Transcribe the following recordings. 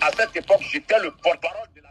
À cette époque, j'étais le porte-parole de la...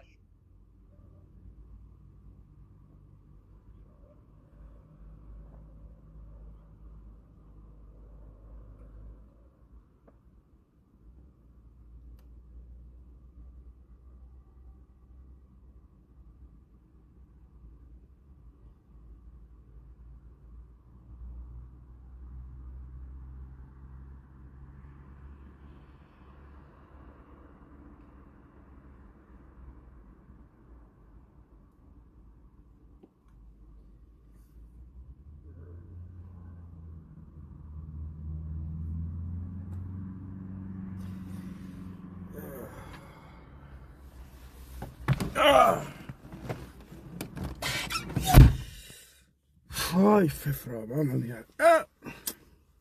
Oh, il fait froid, maman mia.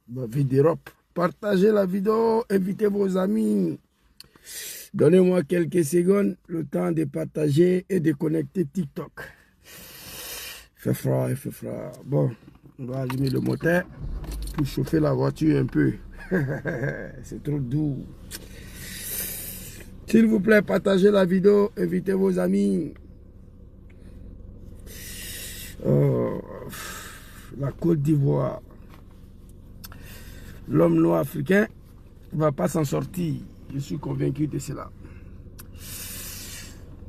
Ma vie d'Europe. Partagez la vidéo, invitez vos amis. Donnez-moi quelques secondes, le temps de partager et de connecter TikTok. Il fait froid, il fait froid. Bon, on va allumer le moteur pour chauffer la voiture un peu. C'est trop doux. S'il vous plaît, partagez la vidéo, invitez vos amis. Oh, la Côte d'Ivoire. L'homme noir africain ne va pas s'en sortir. Je suis convaincu de cela.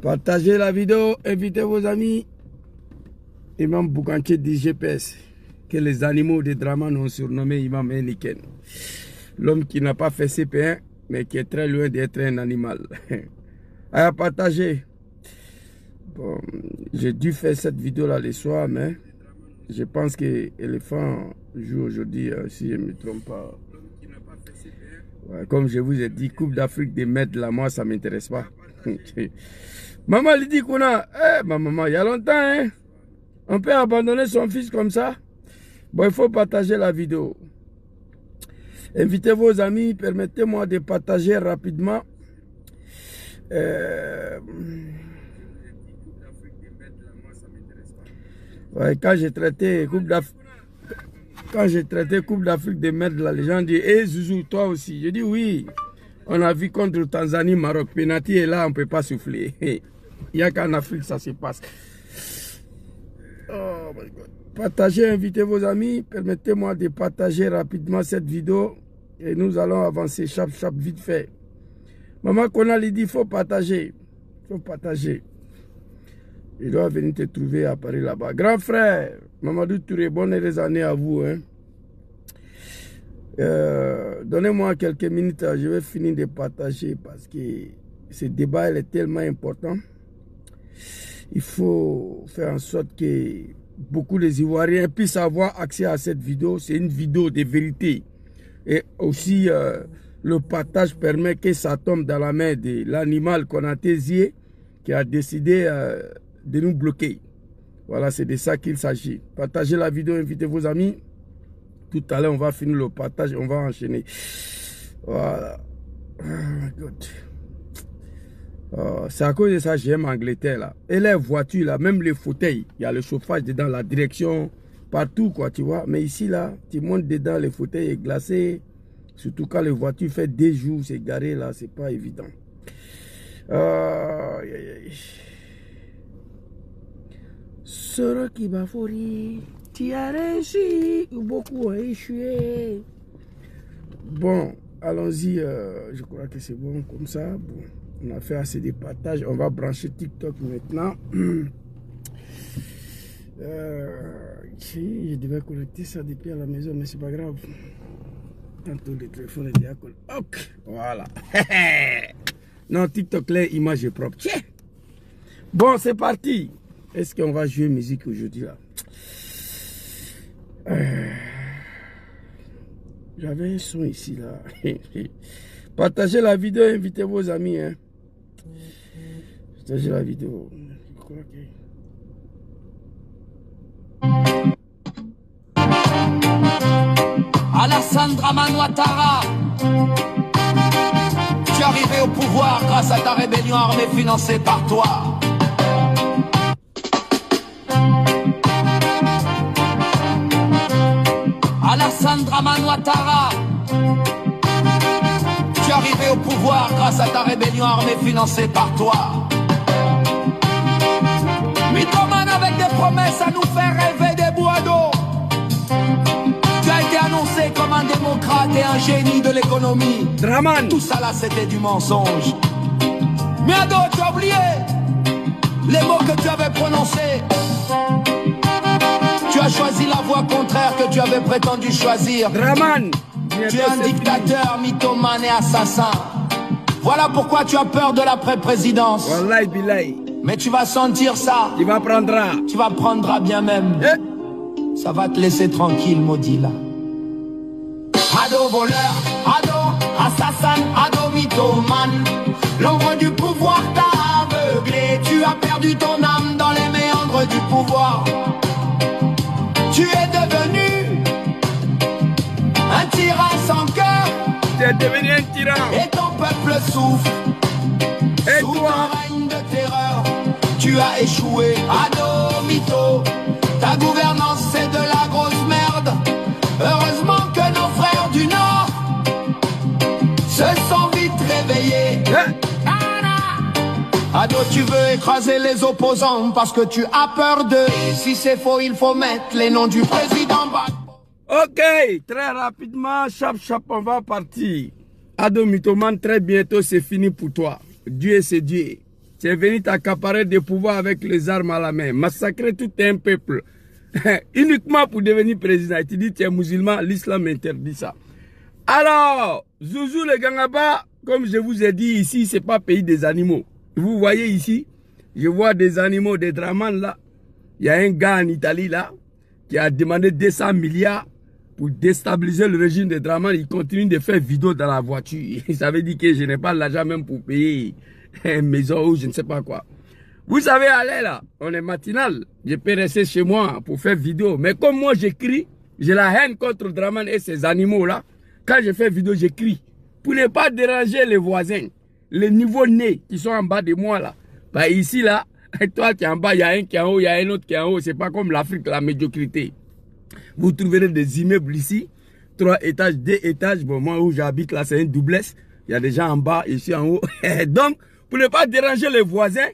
Partagez la vidéo, invitez vos amis. Imam Boukanché dit GPS, que les animaux de Draman ont surnommé Imam Eniken. L'homme qui n'a pas fait CP1, mais qui est très loin d'être un animal. À partager. Bon, j'ai dû faire cette vidéo-là le soir, mais je pense que l'éléphant joue aujourd'hui, si je ne me trompe pas. Ouais, comme je vous ai dit, Coupe d'Afrique des maîtres, là, moi, ça ne m'intéresse pas. Maman lui dit qu'on a... ma maman, il y a longtemps, hein? On peut abandonner son fils comme ça? Bon, il faut partager la vidéo. Invitez vos amis, permettez-moi de partager rapidement. Ouais, quand j'ai traité Coupe d'Afrique des maîtres, les gens disent, hé Zouzou, toi aussi. Je dis oui. On a vu contre Tanzanie, Maroc, penalty est là, on ne peut pas souffler. Il n'y a qu'en Afrique ça se passe. Oh my God. Partagez, invitez vos amis. Permettez-moi de partager rapidement cette vidéo. Et nous allons avancer chap vite fait. Maman Kona lui dit, il faut partager. Il faut partager. Il doit venir te trouver à Paris là-bas. Grand frère, Mamadou Touré, bonne heureuse année à vous. Hein. Donnez-moi quelques minutes, je vais finir de partager parce que ce débat il est tellement important. Il faut faire en sorte que beaucoup des Ivoiriens puissent avoir accès à cette vidéo. C'est une vidéo de vérité. Et aussi, le partage permet que ça tombe dans la main de l'animal qu'on a taisé, qui a décidé de nous bloquer. Voilà, c'est de ça qu'il s'agit. Partagez la vidéo, invitez vos amis. Tout à l'heure, on va finir le partage, on va enchaîner. Voilà. Oh my God. C'est à cause de ça que j'aime Angleterre là. Et les voitures là, même les fauteuils, il y a le chauffage dedans, la direction, partout quoi, tu vois. Mais ici là, tu montes dedans, le fauteuil est glacé. Surtout quand les voitures fait des jours, c'est garé là, c'est pas évident. Soro Kibafori, tu as réussi, beaucoup ont échoué. Bon, allons-y, je crois que c'est bon comme ça. Bon, on a fait assez de partage, on va brancher TikTok maintenant. Je devais connecter ça depuis à la maison, mais c'est pas grave. Tantôt le téléphone est déjà collé. Ok, voilà. Non, TikTok, l'image est propre. Tiens. Bon, c'est parti. Est-ce qu'on va jouer musique aujourd'hui là? J'avais un son ici là. Partagez la vidéo, invitez vos amis. Hein. Partagez la vidéo. Je crois que... Alassane Dramane Ouattara, tu es arrivé au pouvoir grâce à ta rébellion armée financée par toi. Alassane Dramane Ouattara, tu es arrivé au pouvoir grâce à ta rébellion armée financée par toi. Mythomane avec des promesses à nous faire rêver des bouts d'eau. Tu as été annoncé comme un démocrate et un génie de l'économie. Draman. Tout ça là c'était du mensonge. Mais Ado, tu as oublié les mots que tu avais prononcés. Tu as choisi la voie contraire que tu avais prétendu choisir. Draman. Tu es un dictateur, mythomane et assassin. Voilà pourquoi tu as peur de la pré-présidence. Wallahi billahi. Mais tu vas sentir ça. Tu vas prendre. Tu vas prendre bien même. Ça va te laisser tranquille, maudit là. Ado voleur, ado assassin, ado mythomane. L'ombre du pouvoir t'a aveuglé. Tu as perdu ton âme dans les méandres du pouvoir. Tu es devenu un tyran sans cœur. Tu es devenu un tyran. Et ton peuple souffre. Et sous toi? un règne de terreur. Tu as échoué, ado mytho. Ta gouvernance c'est de la grosse merde. Heureusement que nos frères du Nord se sont vite réveillés. Ado, tu veux écraser les opposants parce que tu as peur d'eux. Et si c'est faux, il faut mettre les noms du président Gbagbo. Ok, très rapidement, chap, on va partir. Ado mythomane, très bientôt, c'est fini pour toi. Dieu, c'est Dieu. Tu es venu t'accaparer des pouvoirs avec les armes à la main, massacrer tout un peuple. Uniquement pour devenir président. Et tu dis, tu es musulman, l'islam interdit ça. Alors, Zouzou le Gangaba, comme je vous ai dit ici, c'est pas pays des animaux. Vous voyez ici, je vois des animaux, des Draman là. Il y a un gars en Italie là, qui a demandé 200 milliards pour déstabiliser le régime des Draman. Il continue de faire vidéo dans la voiture. Ça veut dire que je n'ai pas l'argent même pour payer une maison ou je ne sais pas quoi. Vous savez, allez là, on est matinal. Je peux rester chez moi pour faire vidéo. Mais comme moi j'écris, j'ai la haine contre Draman et ces animaux là. Quand je fais vidéo, j'écris. Pour ne pas déranger les voisins. Les niveaux nés qui sont en bas de moi là. Bah ici là, toi qui es en bas, il y a un qui est en haut, il y a un autre qui est en haut. C'est pas comme l'Afrique, la médiocrité. Vous trouverez des immeubles ici. 3 étages, 2 étages. Bon, moi où j'habite là, c'est un doublesse. Il y a des gens en bas, ici en haut. Donc, pour ne pas déranger les voisins,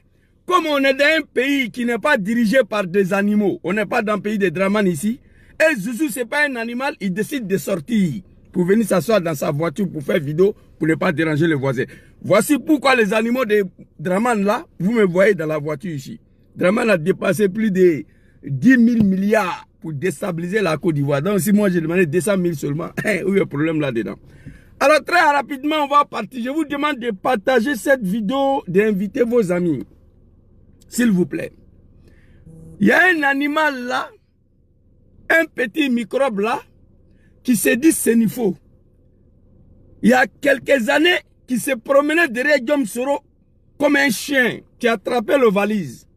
comme on est dans un pays qui n'est pas dirigé par des animaux, on n'est pas dans le pays des Draman ici, et Zouzou, c'est pas un animal, il décide de sortir pour venir s'asseoir dans sa voiture pour faire vidéo, pour ne pas déranger les voisins. Voici pourquoi les animaux des Draman là, vous me voyez dans la voiture ici. Draman a dépassé plus de 10 000 milliards pour déstabiliser la Côte d'Ivoire. Donc si moi j'ai demandé 200 000 seulement, où est le problème là-dedans? Alors très rapidement, on va partir. Je vous demande de partager cette vidéo, d'inviter vos amis. S'il vous plaît. Il y a un animal là, un petit microbe là, qui se dit sénifo. Il y a quelques années, qui se promenait derrière Guillaume Soro comme un chien qui attrapait le valise.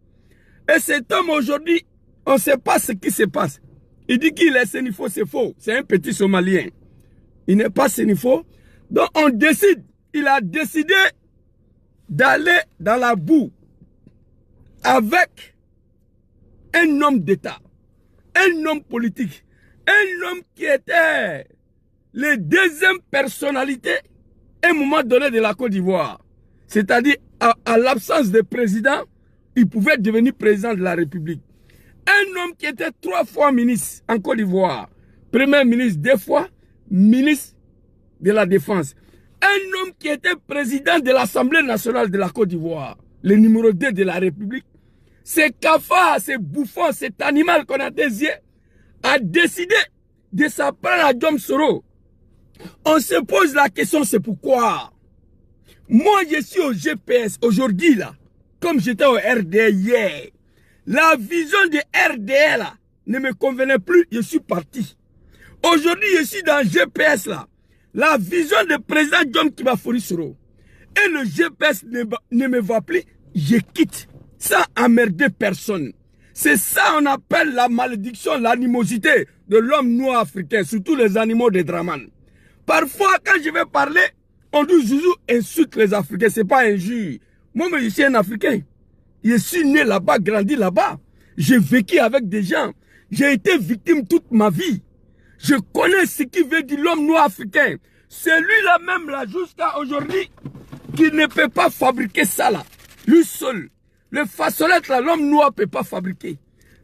Et cet homme aujourd'hui, on ne sait pas ce qui se passe. Il dit qu'il est sénifo, c'est faux. C'est un petit Somalien. Il n'est pas sénifo. Donc on décide, il a décidé d'aller dans la boue avec un homme d'État, un homme politique, un homme qui était le deuxième personnalité à un moment donné de la Côte d'Ivoire. C'est-à-dire, à l'absence de président, il pouvait devenir président de la République. Un homme qui était 3 fois ministre en Côte d'Ivoire, premier ministre 2 fois, ministre de la Défense. Un homme qui était président de l'Assemblée nationale de la Côte d'Ivoire, le numéro 2 de la République. Ce cafard, ce bouffon, cet animal qu'on a désigné, a décidé de s'en prendre à Guillaume Soro. On se pose la question, c'est pourquoi? Moi, je suis au GPS aujourd'hui, là, comme j'étais au RDA hier. La vision de RDA, là, ne me convenait plus, je suis parti. Aujourd'hui, je suis dans le GPS, là. La vision du président Guillaume Kibafori Soro. Et le GPS ne me va plus, je quitte. Sans emmerder personne. C'est ça qu'on appelle la malédiction, l'animosité de l'homme noir africain, surtout les animaux des Draman. Parfois, quand je vais parler, on dit Zouzou insulte les Africains. C'est pas injure. Moi, je suis un Africain. Je suis né là-bas, grandi là-bas. J'ai vécu avec des gens. J'ai été victime toute ma vie. Je connais ce qui veut dire l'homme noir africain. C'est lui-là même, là, jusqu'à aujourd'hui, qui ne peut pas fabriquer ça, là. Lui seul. Le façonnette, là, l'homme noir ne peut pas fabriquer.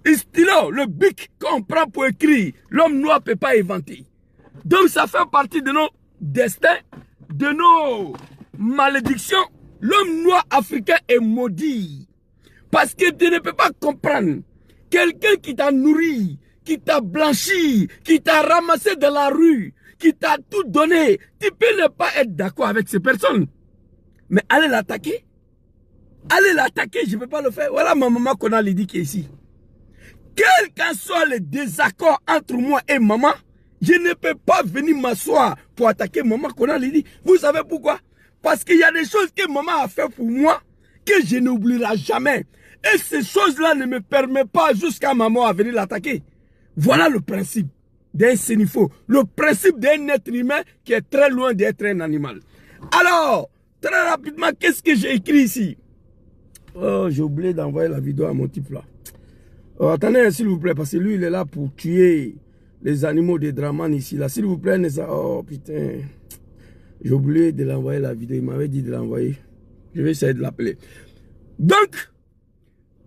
Le stylo, le bic qu'on prend pour écrire, l'homme noir ne peut pas inventer. Donc, ça fait partie de nos destins, de nos malédictions. L'homme noir africain est maudit. Parce que tu ne peux pas comprendre. Quelqu'un qui t'a nourri, qui t'a blanchi, qui t'a ramassé de la rue, qui t'a tout donné, tu peux ne pas être d'accord avec ces personnes. Mais allez l'attaquer. Allez l'attaquer, je ne peux pas le faire. Voilà ma maman qu'on a dit qui est ici. Quel qu'en soit le désaccord entre moi et maman, je ne peux pas venir m'asseoir pour attaquer maman qu'on a dit. Vous savez pourquoi? Parce qu'il y a des choses que maman a fait pour moi que je n'oublierai jamais. Et ces choses-là ne me permettent pas jusqu'à maman à venir l'attaquer. Voilà le principe d'un sénifo. Le principe d'un être humain qui est très loin d'être un animal. Alors, très rapidement, qu'est-ce que j'ai écrit ici? Oh, j'ai oublié d'envoyer la vidéo à mon type là. Oh, attendez, s'il vous plaît, parce que lui, il est là pour tuer les animaux des Draman ici. Là, s'il vous plaît, oh putain. J'ai oublié de l'envoyer la vidéo. Il m'avait dit de l'envoyer. Je vais essayer de l'appeler. Donc,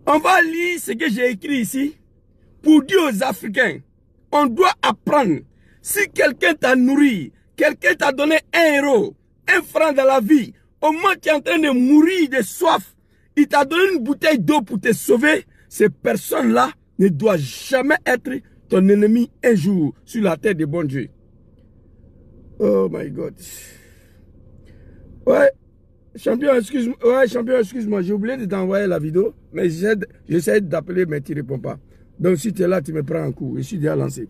on va lire ce que j'ai écrit ici pour dire aux Africains. On doit apprendre. Si quelqu'un t'a nourri, quelqu'un t'a donné 1 euro, 1 franc dans la vie, au moins tu es en train de mourir de soif, il t'a donné une bouteille d'eau pour te sauver, ces personnes-là ne doivent jamais être ton ennemi un jour sur la terre de bon Dieu. Oh my God. Ouais, champion, excuse-moi. Ouais, champion, excuse-moi. J'ai oublié de t'envoyer la vidéo, mais j'essaie d'appeler, mais tu ne réponds pas. Donc si tu es là, tu me prends un coup. Je suis déjà lancé.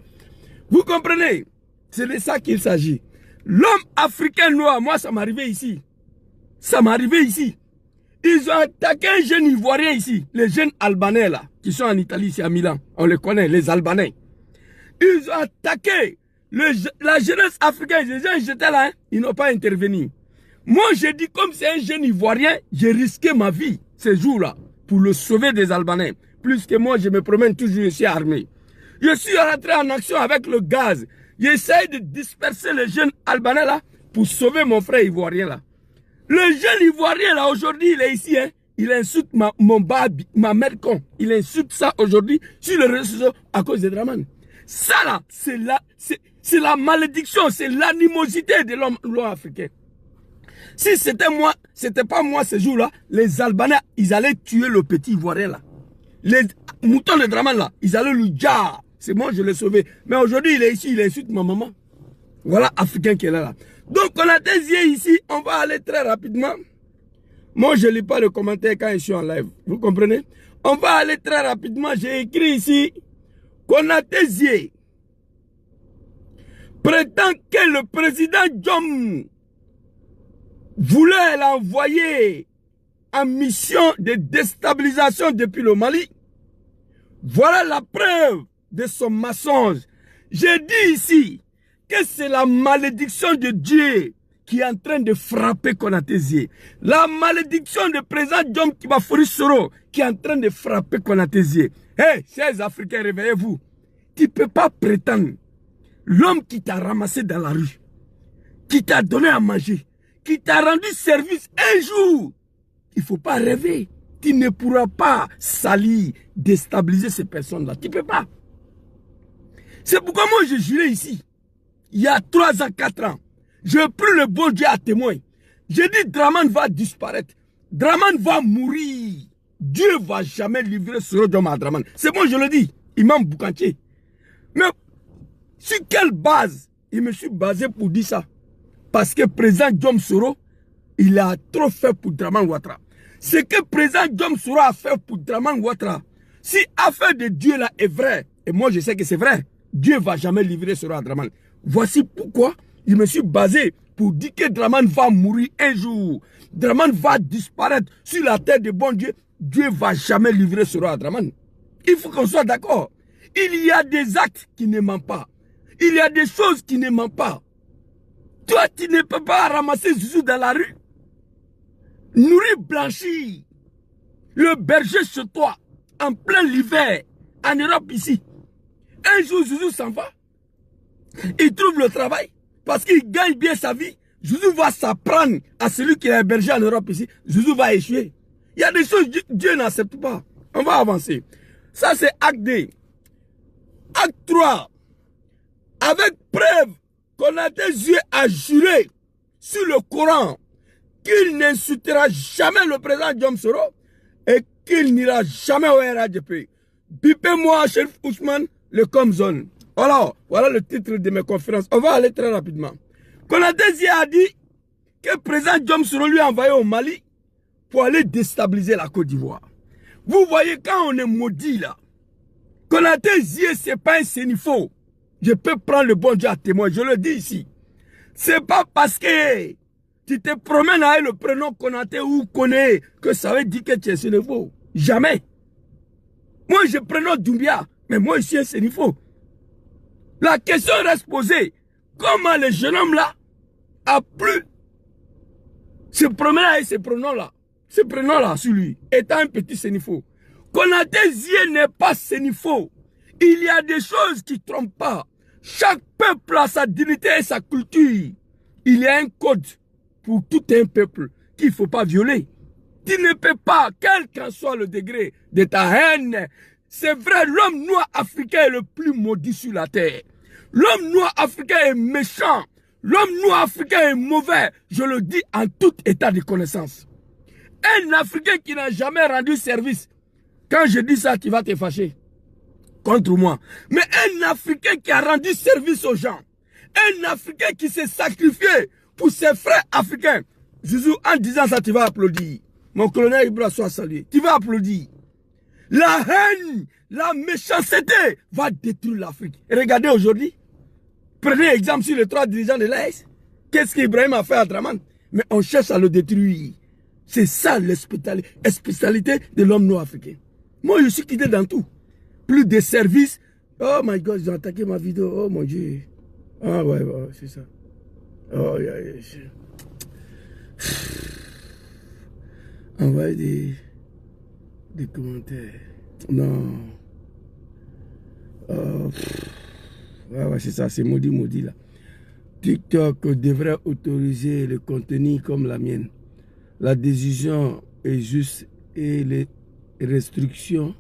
Vous comprenez? C'est de ça qu'il s'agit. L'homme africain noir, moi, ça m'est arrivé ici. Ça m'est arrivé ici. Ils ont attaqué un jeune Ivoirien ici. Les jeunes Albanais là, qui sont en Italie, ici à Milan. On les connaît, les Albanais. Ils ont attaqué la jeunesse africaine. Les gens j'étais là, hein, ils n'ont pas intervenu. Moi, j'ai dit, comme c'est un jeune Ivoirien, j'ai risqué ma vie ces jours-là pour le sauver des Albanais. Plus que moi, je me promène toujours ici armé. Je suis rentré en action avec le gaz. J'essaie de disperser les jeunes Albanais là pour sauver mon frère Ivoirien là. Le jeune Ivoirien là, aujourd'hui, il est ici. Hein. Il insulte ma mère con. Il insulte ça aujourd'hui sur les réseaux sociaux à cause des Draman. Ça là, c'est la malédiction, c'est l'animosité de l'homme africain. Si c'était moi, c'était pas moi ce jour-là, les Albanais, ils allaient tuer le petit Ivoirien là. Les moutons de Draman là, ils allaient lui dire, c'est moi je l'ai sauvé. Mais aujourd'hui, il est ici, il insulte ma maman. Voilà Africain qui est là. Donc on a des yeux ici, on va aller très rapidement. Moi je ne lis pas le commentaire quand je suis en live, vous comprenez? On va aller très rapidement, j'ai écrit ici qu'on a des yeux. Prétend que le président John voulait l'envoyer en mission de déstabilisation depuis le Mali. Voilà la preuve de son mensonge. J'ai dit ici que c'est la malédiction de Dieu qui est en train de frapper Konaté. La malédiction du président John Kibafori Soro qui est en train de frapper Konaté. Hey, chers Africains, réveillez-vous. Tu ne peux pas prétendre l'homme qui t'a ramassé dans la rue, qui t'a donné à manger, qui t'a rendu service un jour. Il ne faut pas rêver. Tu ne pourras pas salir, déstabiliser ces personnes-là. Tu ne peux pas. C'est pourquoi moi je jurais ici. Il y a 3 ans, 4 ans. J'ai pris le bon Dieu à témoin. J'ai dit Draman va disparaître. Draman va mourir. Dieu ne va jamais livrer ce royaume à Draman. C'est moi je le dis. Imam Boukanché. Mais sur quelle base il me suis basé pour dire ça? Parce que président John Soro, il a trop fait pour Draman Ouattara. Ce que président John Soro a fait pour Draman Ouattara, si affaire de Dieu là est vrai, et moi je sais que c'est vrai, Dieu ne va jamais livrer Soro à Draman. Voici pourquoi je me suis basé pour dire que Draman va mourir un jour. Draman va disparaître sur la terre de bon Dieu. Dieu ne va jamais livrer Soro à Draman. Il faut qu'on soit d'accord. Il y a des actes qui ne mentent pas. Il y a des choses qui ne mentent pas. Toi, tu ne peux pas ramasser Zouzou dans la rue. Nourrir blanchi. Le berger chez toi, en plein l'hiver, en Europe ici. Un jour, Zouzou s'en va. Il trouve le travail. parce qu'il gagne bien sa vie, Zouzou va s'apprendre à celui qui est hébergé en Europe ici. Zouzou va échouer. Il y a des choses que Dieu n'accepte pas. On va avancer. Ça, c'est acte 2. Acte 3. Avec preuve qu'on a des yeux à jurer sur le Coran qu'il n'insultera jamais le président Diom Soro et qu'il n'ira jamais au RADP. Bipez-moi, Chérif Ousmane, le Comzone. Voilà le titre de mes conférences. On va aller très rapidement. Konaté a dit que le président Diom Soro lui a envoyé au Mali pour aller déstabiliser la Côte d'Ivoire. Vous voyez, quand on est maudit là, Konaté Zié, c'est pas un sénifo. Je peux prendre le bon Dieu à témoin, je le dis ici. C'est pas parce que tu te promènes avec le prénom Konaté ou Koné que ça veut dire que tu es sénifo. Jamais. Moi, je prénomme Doumbia, mais moi, je suis un sénifo. La question reste posée. Comment le jeune homme là a pu se promener avec ce prénom-là? Ce prénom-là sur lui, étant un petit sénifo. Konaté Zié n'est pas sénifo. Il y a des choses qui ne trompent pas. Chaque peuple a sa dignité et sa culture. Il y a un code pour tout un peuple qu'il ne faut pas violer. Tu ne peux pas, quel qu'en soit le degré de ta haine. C'est vrai, l'homme noir africain est le plus maudit sur la terre. L'homme noir africain est méchant. L'homme noir africain est mauvais. Je le dis en tout état de connaissance. Un Africain qui n'a jamais rendu service. Quand je dis ça, tu vas te fâcher contre moi. Mais un Africain qui a rendu service aux gens. Un Africain qui s'est sacrifié pour ses frères africains. Zouzou, en disant ça, tu vas applaudir. Mon colonel Ibra soit salué. Tu vas applaudir. La haine, la méchanceté va détruire l'Afrique. Regardez aujourd'hui. Prenez exemple sur les 3 dirigeants de l'AS. Qu'est-ce qu'Ibrahim a fait à Draman? Mais on cherche à le détruire. C'est ça l'espécialité de l'homme noir africain. Moi, je suis quitté dans tout. Plus de services. Oh my God, ils ont attaqué ma vidéo. Oh mon Dieu. Ah ouais, c'est ça. Oh, envoyez des commentaires. Non. Ouais, c'est ça, c'est maudit là. TikTok devrait autoriser le contenu comme la mienne. La décision est juste et les restrictions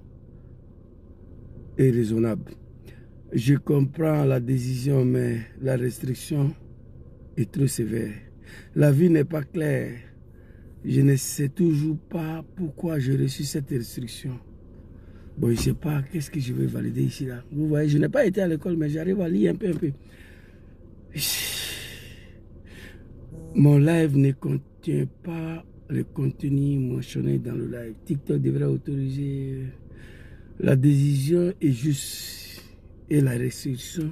est raisonnable. Je comprends la décision, mais la restriction est trop sévère. La vie n'est pas claire. Je ne sais toujours pas pourquoi j'ai reçu cette restriction. Bon, je ne sais pas qu'est-ce que je vais valider ici là. Vous voyez, je n'ai pas été à l'école, mais j'arrive à lire un peu. Mon live ne contient pas le contenu mentionné dans le live. TikTok devrait autoriser. La décision est juste et la restriction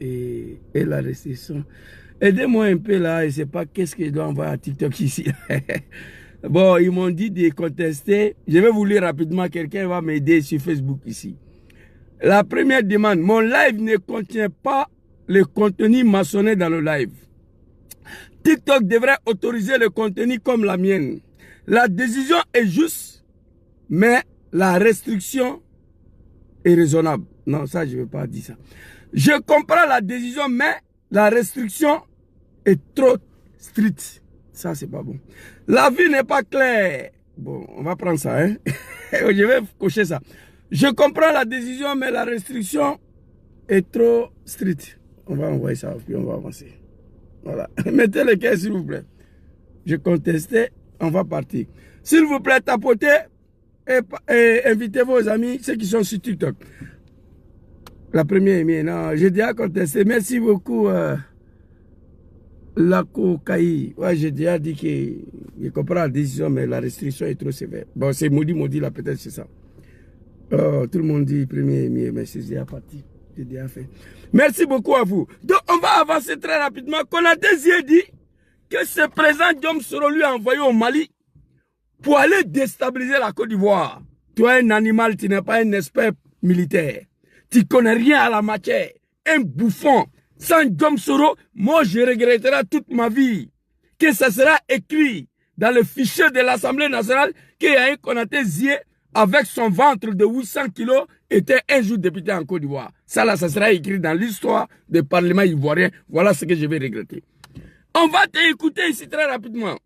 et la restriction. Aidez-moi un peu là, je ne sais pas qu'est-ce que je dois envoyer à TikTok ici. Bon, ils m'ont dit de contester. Je vais vous lire rapidement, quelqu'un va m'aider sur Facebook ici. La première demande, mon live ne contient pas le contenu mentionné dans le live. TikTok devrait autoriser le contenu comme la mienne. La décision est juste, mais la restriction est raisonnable. Non, ça, je ne veux pas dire ça. Je comprends la décision, mais la restriction est trop stricte. Ça, c'est pas bon. La vie n'est pas claire. Bon, on va prendre ça, hein. Je vais cocher ça. Je comprends la décision, mais la restriction est trop stricte. On va envoyer ça, puis on va avancer. Voilà. Mettez le cœur, s'il vous plaît. Je contestais, on va partir. S'il vous plaît, tapotez et invitez vos amis, ceux qui sont sur TikTok. La première est mienne. Non, j'ai déjà contesté. Merci beaucoup, Lako Kaï. Ouais, j'ai déjà dit que je comprends la décision, mais la restriction est trop sévère. Bon, c'est maudit, là, peut-être c'est ça. Oh, tout le monde dit premier est mieux, mais c'est déjà parti. J'ai déjà fait. Merci beaucoup à vous. Donc, on va avancer très rapidement. Konaté Zié dit que ce président Diom Soro lui a envoyé au Mali pour aller déstabiliser la Côte d'Ivoire. Toi, un animal, tu n'es pas un expert militaire. Tu ne connais rien à la matière. Un bouffon. Sans Diom Soro, moi, je regretterai toute ma vie que ça sera écrit dans le fichier de l'Assemblée nationale qu'il y a un Konaté Zié avec son ventre de 800 kilos, était un jour député en Côte d'Ivoire. Ça là, ça sera écrit dans l'histoire du Parlement ivoirien. Voilà ce que je vais regretter. On va t'écouter ici très rapidement.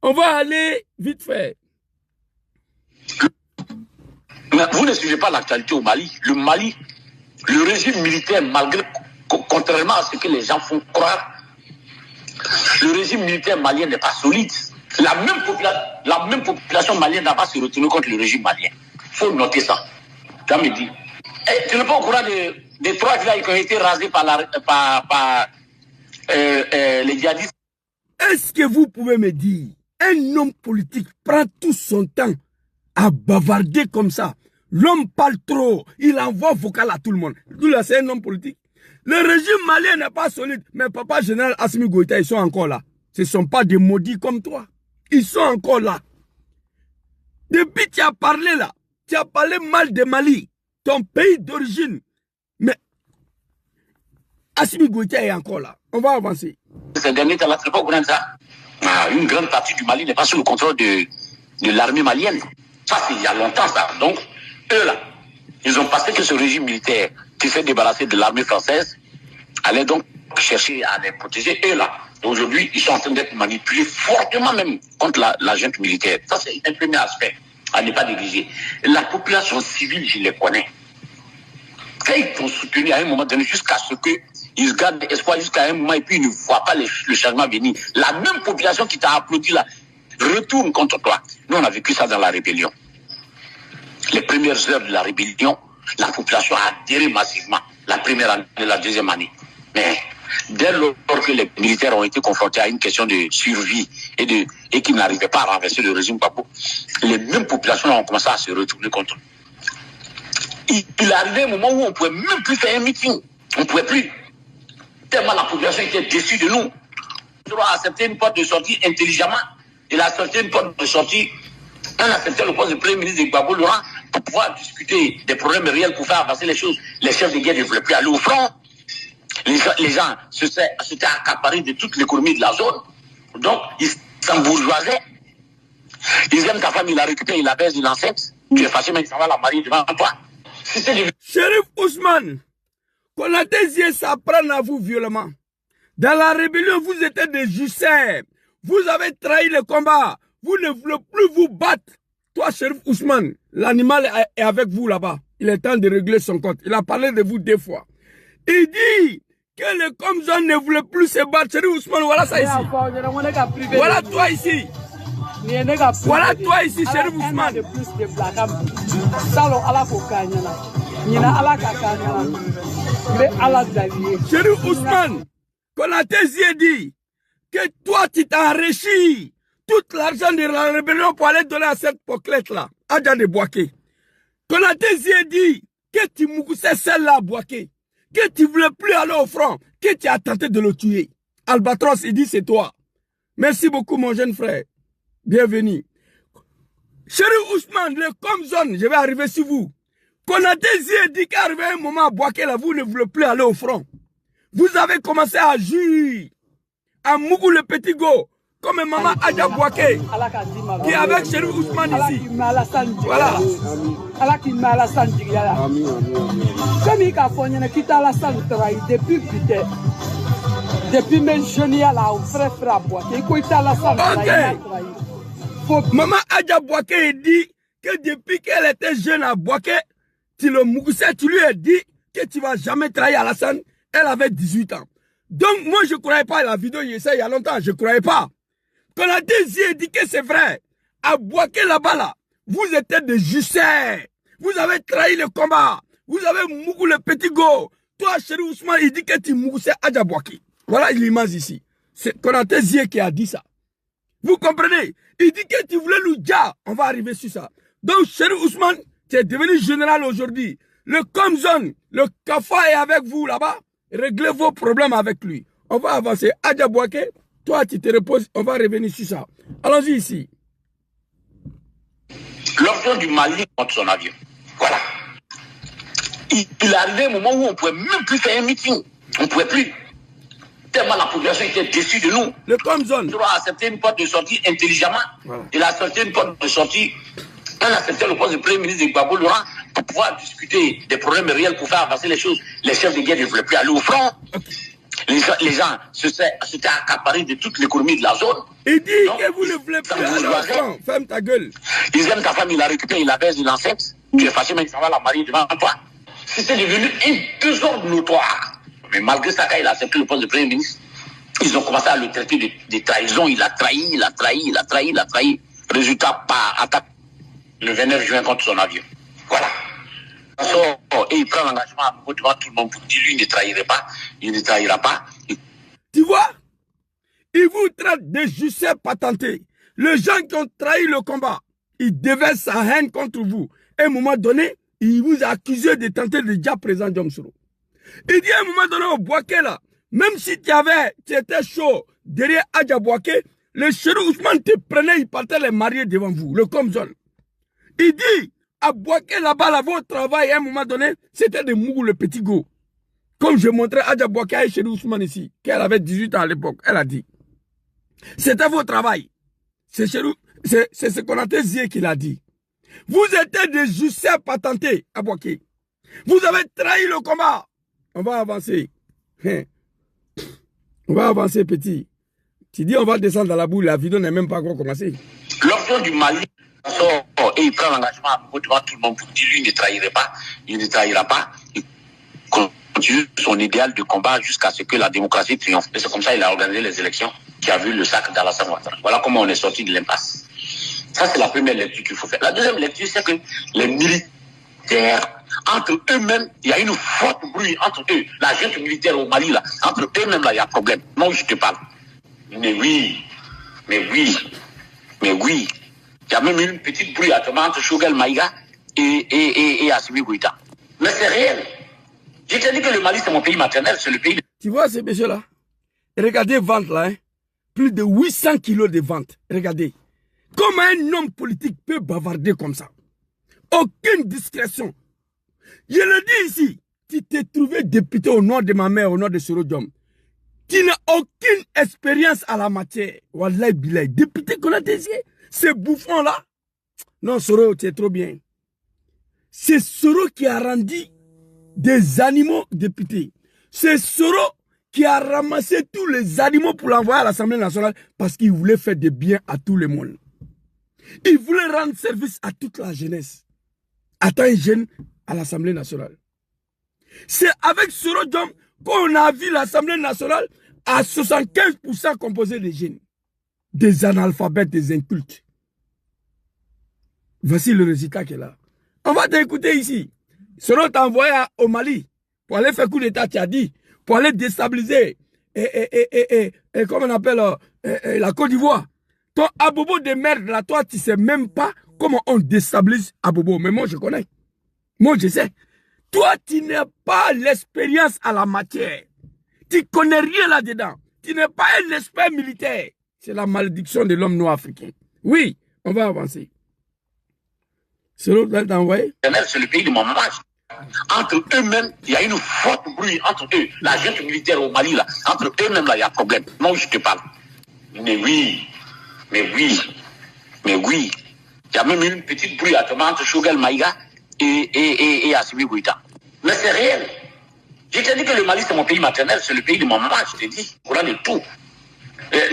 On va aller vite fait. Mais vous ne suivez pas l'actualité au Mali. Le Mali, le régime militaire, malgré, contrairement à ce que les gens font croire, le régime militaire malien n'est pas solide. La même population malienne n'a pas se retourner contre le régime malien. Il faut noter ça. Ça me dit. Et tu n'es pas au courant des 3 villages qui ont été rasés par les djihadistes? Est-ce que vous pouvez me dire, un homme politique prend tout son temps à bavarder comme ça? L'homme parle trop, il envoie vocal à tout le monde. Tout là, c'est un homme politique. Le régime malien n'est pas solide, mais papa général Assimi Goïta, ils sont encore là. Ce ne sont pas des maudits comme toi. Ils sont encore là. Depuis tu as parlé là, tu as parlé mal de Mali, ton pays d'origine. Mais Assimi Goïta est encore là. On va avancer. Ces derniers temps-là, c'est pas au courant de ça. Une grande partie du Mali n'est pas sous le contrôle de l'armée malienne. Ça, c'est il y a longtemps, ça. Donc, eux là, ils ont pensé que ce régime militaire qui s'est débarrassé de l'armée française allait donc chercher à les protéger. Eux là, aujourd'hui, ils sont en train d'être manipulés fortement même contre la junte militaire. Ça, c'est un premier aspect à ne pas négliger. La population civile, je les connais. Quand ils vont soutenir à un moment donné, jusqu'à ce qu'ils gardent espoir jusqu'à un moment et puis ils ne voient pas le changement venir. La même population qui t'a applaudi là, retourne contre toi. Nous, on a vécu ça dans la rébellion. Les premières heures de la rébellion, la population a adhéré massivement. La première année, la deuxième année. Mais dès lors que les militaires ont été confrontés à une question de survie et qu'ils n'arrivaient pas à renverser le régime Gbagbo, les mêmes populations ont commencé à se retourner contre eux. Il arrivait un moment où on ne pouvait même plus faire un meeting. On ne pouvait plus. Tellement la population était déçue de nous. On doit accepter une porte de sortie intelligemment. Il a accepté une porte de sortie. On a accepté le poste de Premier ministre de Gbagbo Laurent pour pouvoir discuter des problèmes réels pour faire avancer les choses. Les chefs de guerre ne voulaient plus aller au front. Les gens s'étaient accaparés de toute l'économie de la zone. Donc, ils s'embourgeoisaient. Ils aiment ta femme, il la récupère, il la baise, il l'enceinte. Tu es fâché, mais il s'en va la marier devant toi. Chérif Ousmane, Konaté Zie s'apprend à vous violemment. Dans la rébellion, vous étiez des jussaires. Vous avez trahi le combat. Vous ne voulez plus vous battre. Toi, Chérif Ousmane, l'animal est avec vous là-bas. Il est temps de régler son compte. Il a parlé de vous 2 fois. Il dit que le Comzon ne voulait plus se battre. Chérif Ousmane, voilà ça ici. Voilà toi ici. Voilà toi ici, Chérif Ousmane. Chérif Ousmane, Konaté Zie dit que toi tu t'as enrichi tout l'argent de la rébellion pour aller donner à cette poclette là, Adja de Bouaké. Konaté Zie dit que tu moussais celle-là à Bouaké, que tu voulais plus aller au front, que tu as tenté de le tuer. Albatros, il dit c'est toi. Merci beaucoup mon jeune frère. Bienvenue. Chérif Ousmane, le Comzone, je vais arriver sur vous. Konaté Zie dit qu'arrivé un moment à Bouaké là, vous ne voulez plus aller au front. Vous avez commencé à juger, à Mougou le petit go, comme maman Adja Bouaké, qui est avec Chérif Ousmane ici. Voilà. Depuis mes jeunes là, on frère Bouaké. Maman Adja Bouaké dit que depuis qu'elle était jeune à Bouaké, tu le moussais, tu lui as dit que tu ne vas jamais trahir Alassane. Elle avait 18 ans. Donc moi je ne croyais pas à la vidéo, il y a longtemps, je ne croyais pas. Konaté Zie dit que c'est vrai. À Bouaké là-bas là, vous étiez des jussaires. Vous avez trahi le combat. Vous avez mougou le petit go. Toi, Chérif Ousmane, il dit que tu moussais Adja Bouaké. Voilà l'image ici. C'est Konaté Zie qui a dit ça. Vous comprenez? Il dit que tu voulais l'Oudja. On va arriver sur ça. Donc, Chérif Ousmane, tu es devenu général aujourd'hui. Le Comzone, le Kafa est avec vous là-bas. Réglez vos problèmes avec lui. On va avancer. Adja Bouaké, toi, tu te reposes. On va revenir sur ça. Allons-y ici. L'option du Mali contre son avion. Voilà. Il arrivait un moment où on ne pouvait même plus faire un meeting. On ne pouvait plus. Tellement la population était déçue de nous. Le Comzone. On doit accepter une porte de sortie intelligemment. Voilà. Il a accepté une porte de sortie On acceptait le poste de Premier ministre de Gbagbo Laurent pour pouvoir discuter des problèmes réels pour faire avancer les choses. Les chefs de guerre ne voulaient plus aller au front. Les gens s'étaient accaparés de toute l'économie de la zone. Il dit que vous ne voulez plus aller au front. Ferme ta gueule. Ils aiment ta femme, il la récupère, il la baise, il l'enceinte. Tu es fâché, mais il s'en va la marier devant toi. C'était devenu un désordre notoire. Mais malgré ça, quand il a accepté le poste de Premier ministre, ils ont commencé à le traiter de trahison. Il a trahi. Résultat, par attaque le 29 juin contre son avion. Voilà. Et il prend l'engagement devant tout le monde pour dire lui, il ne trahirait pas, il ne trahira pas. Tu vois, il vous traite de justice patentés. Les gens qui ont trahi le combat, ils déversent sa haine contre vous. À un moment donné, il vous a accusé de tenter de déjà présenter Diomsoro. Il dit à un moment donné au Boaké là, même si tu étais chaud derrière Adja Boaké, le Chérif Ousmane te prenait, il partait les marier devant vous, le Comzol. Il dit, à Boaké là-bas, là, votre travail, à un moment donné, c'était de Mougou le petit go. Comme je montrais Adja Boaké et Chérif Ousmane ici, qu'elle avait 18 ans à l'époque, elle a dit. C'était votre travail. C'est ce qu'on a dit qu'il a dit. Vous étiez des justices patentés à Boaké. Vous avez trahi le combat. On va avancer. On va avancer, petit. Tu dis on va descendre dans la boue, la vidéo n'est même pas encore commencée. L'option du Mali sort et il prend l'engagement devant tout le monde pour dire lui, il ne trahirait pas, il ne trahira pas. Il continue son idéal de combat jusqu'à ce que la démocratie triomphe. Et c'est comme ça qu'il a organisé les élections qui a vu le sac d'Alassane Ouattara. Voilà comment on est sorti de l'impasse. Ça, c'est la première lecture qu'il faut faire. La deuxième lecture, c'est que les militaires, entre eux-mêmes, il y a une forte bruit entre eux. La junte militaire au Mali, là, entre eux-mêmes, là, il y a problème. Moi, je te parle. Mais oui. Il y a même une petite bruit entre Choguel Maïga et Assimi Goïta. Mais c'est réel. Je te dis que le Mali, c'est mon pays maternel, c'est le pays. Tu vois ces messieurs-là? Regardez vente là, hein? Plus de 800 kilos de vente. Regardez. Comment un homme politique peut bavarder comme ça? Aucune discrétion. Je le dis ici, tu t'es trouvé député au nom de ma mère, au nom de Soro Diom. Tu n'as aucune expérience à la matière. Wallahi bilay. Député qu'on a désigné, ces bouffons-là. Non, Soro, tu es trop bien. C'est Soro qui a rendu des animaux députés. C'est Soro qui a ramassé tous les animaux pour l'envoyer à l'Assemblée nationale parce qu'il voulait faire du bien à tout le monde. Il voulait rendre service à toute la jeunesse. À tant jeune à l'Assemblée nationale. C'est avec Soro Diom qu'on a vu l'Assemblée nationale à 75% composée de jeunes. Des analphabètes, des incultes. Voici le résultat qu'il a. On va t'écouter ici. Soro t'a envoyé au Mali pour aller faire coup d'état, tu as dit, pour aller déstabiliser comment on appelle la Côte d'Ivoire. Ton abobo de merde là, toi, tu sais même pas comment on déstabilise abobo. Mais moi, je connais. Moi, je sais. Toi, tu n'as pas l'expérience à la matière. Tu connais rien là-dedans. Tu n'es pas un expert militaire. C'est la malédiction de l'homme noir africain. Oui, on va avancer. C'est l'autre qui t'a envoyé? C'est le pays de mon âge. Entre eux-mêmes, il y a une forte bruit entre eux. La junte militaire au Mali, là, entre eux-mêmes, là, il y a problème. Moi, je te parle. Mais oui. Il y a même une petite bruit entre Choguel Maïga et Assimi Goïta. Mais c'est réel. Je t'ai dit que le Mali, c'est mon pays maternel, c'est le pays de mon maman, je t'ai dit. Voilà le tout.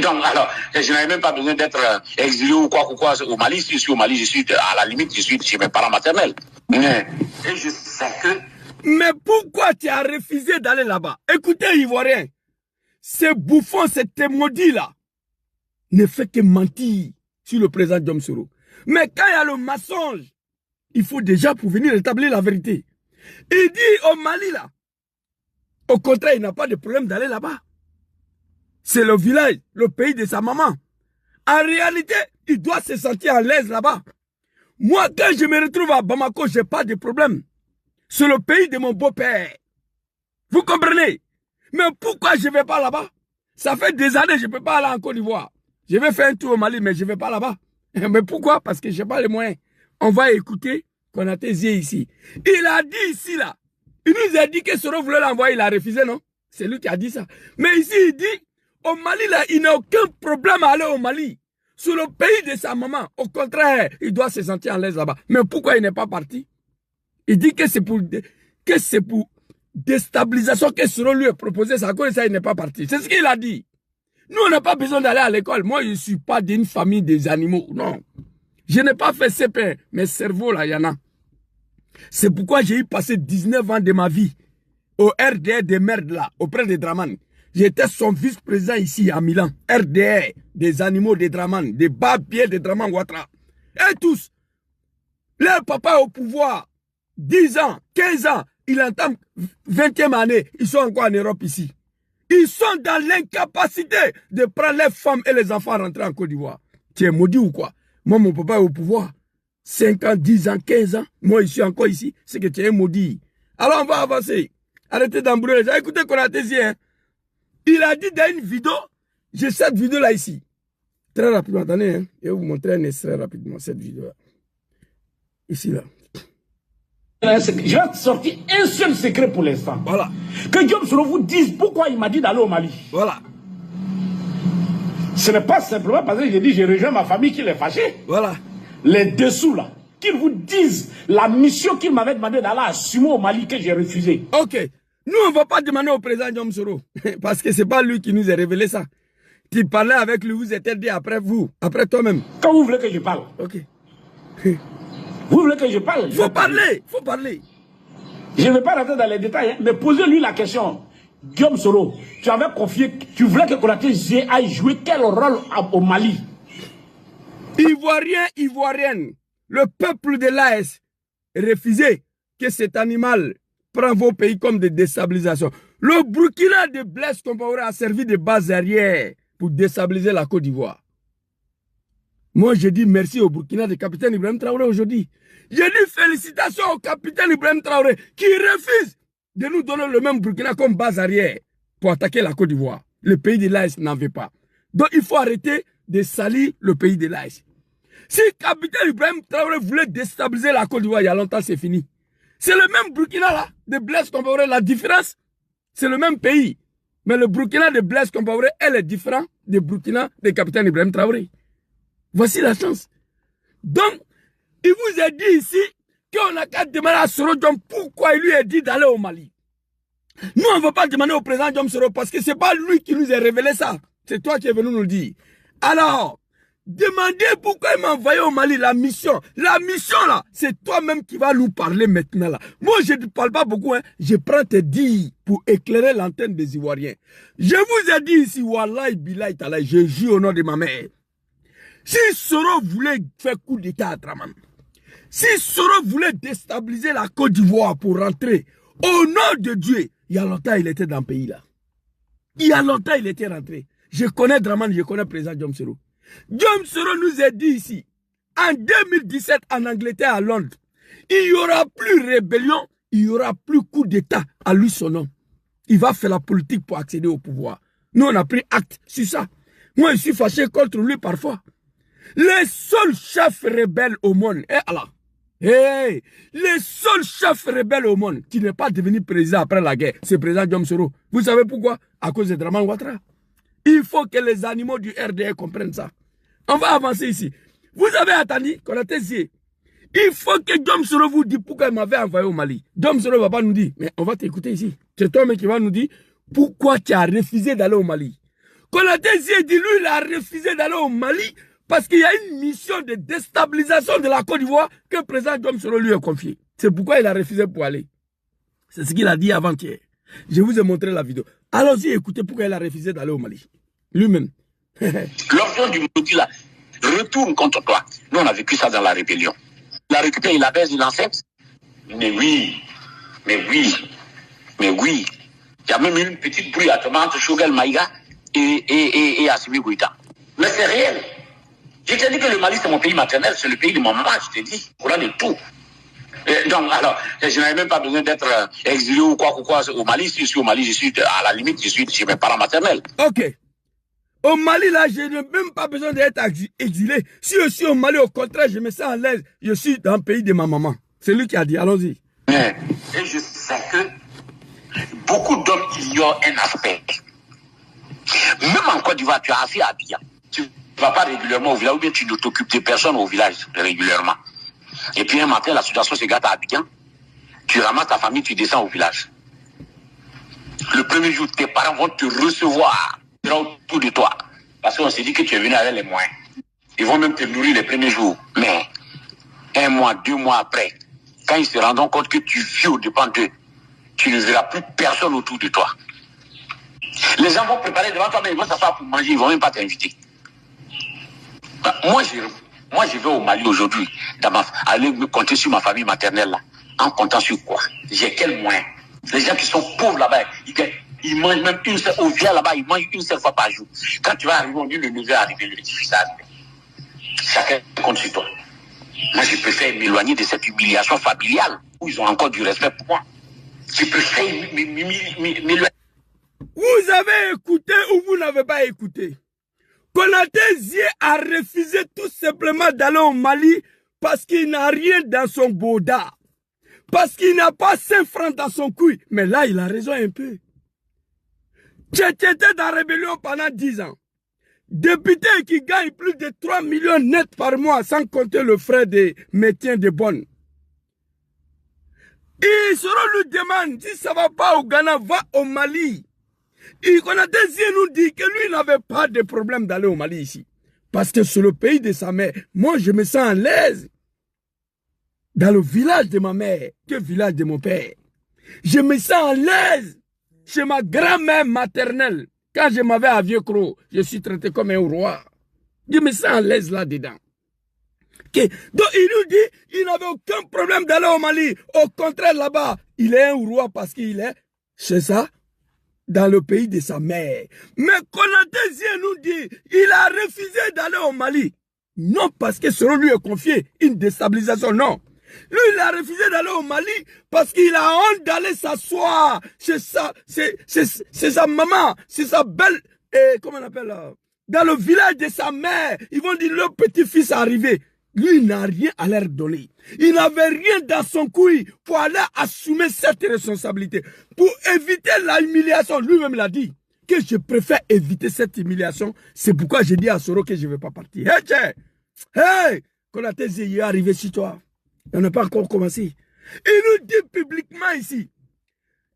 Donc, alors, je n'avais même pas besoin d'être exilé ou quoi au Mali. Si je suis au Mali, je suis, à la limite, je suis chez mes parents maternels. Et je sais que... Mais pourquoi tu as refusé d'aller là-bas? Écoutez, Ivoirien, ces bouffons, ces maudits-là, ne fait que mentir sur le président Diomsoro. Mais quand il y a le mensonge, il faut déjà pour venir établir la vérité. Il dit au Mali, là, au contraire, il n'a pas de problème d'aller là-bas. C'est le village, le pays de sa maman. En réalité, il doit se sentir à l'aise là-bas. Moi, quand je me retrouve à Bamako, je n'ai pas de problème. C'est le pays de mon beau-père. Vous comprenez? Mais pourquoi je ne vais pas là-bas? Ça fait des années que je ne peux pas aller en Côte d'Ivoire. Je vais faire un tour au Mali, mais je ne vais pas là-bas. Mais pourquoi? Parce que je n'ai pas les moyens. On va écouter Konaté Zie ici. Il a dit ici, là. Il nous a dit que Soro voulait l'envoyer, il a refusé, non? C'est lui qui a dit ça. Mais ici, il dit, au Mali, là, il n'a aucun problème à aller au Mali. sur le pays de sa maman. Au contraire, il doit se sentir en l'aise là-bas. Mais pourquoi il n'est pas parti? Il dit que c'est pour déstabilisation que Soro lui a proposé. Ça, à cause de ça, il n'est pas parti. C'est ce qu'il a dit. Nous, on n'a pas besoin d'aller à l'école. Moi, je ne suis pas d'une famille des animaux. Non. Je n'ai pas fait CP. Mes cerveaux, là, il y en a. C'est pourquoi j'ai eu passé 19 ans de ma vie au RDR des merdes, là, auprès de Draman. J'étais son vice-président ici à Milan. RDR des animaux de Draman, des bas-pieds de Draman Ouattara. Et tous, leur papa au pouvoir, 10 ans, 15 ans, il entame 20e année, ils sont encore en Europe ici. Ils sont dans l'incapacité de prendre les femmes et les enfants rentrer en Côte d'Ivoire. Tu es maudit ou quoi? Moi, mon papa est au pouvoir. 5 ans, 10 ans, 15 ans. Moi, je suis encore ici. C'est que tu es maudit. Alors, on va avancer. Arrêtez d'embrouiller les gens. Écoutez Konaté, hein. Il a dit dans une vidéo, j'ai cette vidéo-là ici. Très rapidement, attendez, hein. Je vais vous montrer un extrait rapidement, cette vidéo-là. Ici, là. Je vais sortir un seul secret pour l'instant. Voilà. Que Diom Soro vous dise pourquoi il m'a dit d'aller au Mali. Voilà. Ce n'est pas simplement parce que j'ai dit j'ai rejoint ma famille qu'il est fâché. Voilà. Les dessous là. Qu'ils vous disent la mission qu'il m'avait demandé d'aller assumer au Mali que j'ai refusé. Ok. Nous, on ne va pas demander au président Diom Soro. Parce que ce n'est pas lui qui nous a révélé ça. Tu parlais avec lui, vous êtes dit après vous, après toi-même. Quand vous voulez que je parle. Ok. Vous voulez que je parle? Faut parler, faut parler. Je ne vais pas rentrer dans les détails, hein, mais posez-lui la question. Diom Soro, tu avais confié, tu voulais que Konaté G aille jouer quel rôle au Mali? Ivoirien, Ivoirienne, le peuple de l'AS refusait que cet animal prenne vos pays comme des déstabilisations. Le Burkina de Blaise Compaoré a servi de base arrière pour déstabiliser la Côte d'Ivoire. Moi, je dis merci au Burkina de capitaine Ibrahim Traoré aujourd'hui. Je dis félicitations au capitaine Ibrahim Traoré qui refuse de nous donner le même Burkina comme base arrière pour attaquer la Côte d'Ivoire. Le pays de l'AS n'en veut pas. Donc, il faut arrêter de salir le pays de l'AS. Si capitaine Ibrahim Traoré voulait déstabiliser la Côte d'Ivoire il y a longtemps, c'est fini. C'est le même Burkina là, de Blaise Compaoré. La différence, c'est le même pays. Mais le Burkina de Blaise Compaoré, elle est différente du Burkina de capitaine Ibrahim Traoré. Voici la chance. Donc, il vous a dit ici qu'on n'a qu'à demander à Soro Diom pourquoi il lui a dit d'aller au Mali. Nous, on ne va pas demander au président Diom Soro parce que ce n'est pas lui qui nous a révélé ça. C'est toi qui es venu nous le dire. Alors, demandez pourquoi il m'a envoyé au Mali la mission. La mission là, c'est toi-même qui vas nous parler maintenant là. Moi, je ne parle pas beaucoup, hein. Je prends tes dires pour éclairer l'antenne des Ivoiriens. Je vous ai dit ici, Wallahi Billahi Talahi, je jure au nom de ma mère. Si Soro voulait faire coup d'état à Draman, si Soro voulait déstabiliser la Côte d'Ivoire pour rentrer, au nom de Dieu, il y a longtemps il était dans le pays là. Il y a longtemps il était rentré. Je connais Draman, je connais le président Diom Soro. Diom Soro nous a dit ici, en 2017 en Angleterre, à Londres, il n'y aura plus rébellion, il n'y aura plus coup d'état à lui son nom. Il va faire la politique pour accéder au pouvoir. Nous on a pris acte sur ça. Moi je suis fâché contre lui parfois. Les seuls chefs rebelles au monde, les seuls chefs rebelles au monde qui n'est pas devenu président après la guerre, c'est le président Diom Soro. Vous savez pourquoi? À cause de Draman Ouattara. Il faut que les animaux du RDR comprennent ça. On va avancer ici. Vous avez attendu qu'on a testé. Il faut que Diom Soro vous dise pourquoi il m'avait envoyé au Mali. Diom Soro ne va pas nous dire, mais on va t'écouter ici. C'est toi-même qui va nous dire pourquoi tu as refusé d'aller au Mali. Qu'on a testé, dit lui, il a refusé d'aller au Mali parce qu'il y a une mission de déstabilisation de la Côte d'Ivoire que le président Diom Soro lui a confiée. C'est pourquoi il a refusé pour aller. C'est ce qu'il a dit avant-hier. Je vous ai montré la vidéo. Allons-y, écoutez pourquoi il a refusé d'aller au Mali. Lui-même. L'option du maudit là retourne contre toi. Nous, on a vécu ça dans la rébellion. Il a récupéré, il la baise, il l'enseigne. Mais oui. Il y a même une petite bruit entre Choguel Maïga et Assimi Goïta. Mais c'est réel. Je t'ai dit que le Mali, c'est mon pays maternel, c'est le pays de mon maman, je t'ai dit. Voilà de tout. Donc, alors, je n'avais même pas besoin d'être exilé ou quoi au Mali. Si je suis au Mali, je suis, à la limite, je suis chez mes parents maternels. Ok. Au Mali, là, je n'ai même pas besoin d'être exilé. Si je suis au Mali, au contraire, je me sens à l'aise. Je suis dans le pays de ma maman. C'est lui qui a dit, allons-y. Et je sais que beaucoup d'hommes ignorent un aspect. Même en Côte d'Ivoire, tu as affaire à Abidjan. Tu ne vas pas régulièrement au village, ou bien tu ne t'occupes de personne au village régulièrement. Et puis un matin, la situation se gâte à Abidjan. Tu ramasses ta famille, tu descends au village. Le premier jour, tes parents vont te recevoir autour de toi. Parce qu'on s'est dit que tu es venu avec les moyens. Ils vont même te nourrir les premiers jours. Mais 1 mois, 2 mois après, quand ils se rendront compte que tu vis au-dépend d'eux, tu ne verras plus personne autour de toi. Les gens vont préparer devant toi, mais ils vont s'asseoir pour manger, ils ne vont même pas t'inviter. Moi, je vais au Mali aujourd'hui, aller me compter sur ma famille maternelle là. En comptant sur quoi? J'ai quel moyen? Les gens qui sont pauvres là-bas, ils mangent même une seule, au village là-bas, ils mangent une seule fois par jour. Quand tu vas arriver, on dit le neveu est arrivé, le petit-fils est arrivé. Chacun compte sur toi. Moi, je préfère m'éloigner de cette humiliation familiale où ils ont encore du respect pour moi. Je préfère m'éloigner. Vous avez écouté ou vous n'avez pas écouté? Konaté Zie a refusé tout simplement d'aller au Mali parce qu'il n'a rien dans son boda. Parce qu'il n'a pas 5 francs dans son couille. Mais là, il a raison un peu. Tu étais dans la rébellion pendant 10 ans. Député qui gagne plus de 3 millions net par mois, sans compter le frais de maintien de bonnes. Et Soro lui demande, si ça ne va pas au Ghana, va au Mali. Et Konaté Zie nous dit que lui n'avait pas de problème d'aller au Mali ici. Parce que c'est le pays de sa mère. Moi, je me sens à l'aise. Dans le village de ma mère, que le village de mon père. Je me sens à l'aise chez ma grand-mère maternelle. Quand je m'avais à Vieux-Croc, je suis traité comme un roi. Je me sens à l'aise là-dedans. Okay. Donc il nous dit, il n'avait aucun problème d'aller au Mali. Au contraire, là-bas, il est un roi parce qu'il est, c'est ça, dans le pays de sa mère. Mais Konaté Zie nous dit, il a refusé d'aller au Mali. Non parce que selon lui est confié une déstabilisation, non. Lui, il a refusé d'aller au Mali parce qu'il a honte d'aller s'asseoir chez sa maman, c'est sa belle, comment on appelle là, dans le village de sa mère. Ils vont dire, le petit-fils est arrivé. Lui, il n'a rien à leur donner. Il n'avait rien dans son couille pour aller assumer cette responsabilité. Pour éviter la humiliation, lui-même l'a dit, que je préfère éviter cette humiliation. C'est pourquoi j'ai dit à Soro que je ne vais pas partir. Hey, Konaté Zie, il est arrivé sur toi. On n'a pas encore commencé. Il nous dit publiquement ici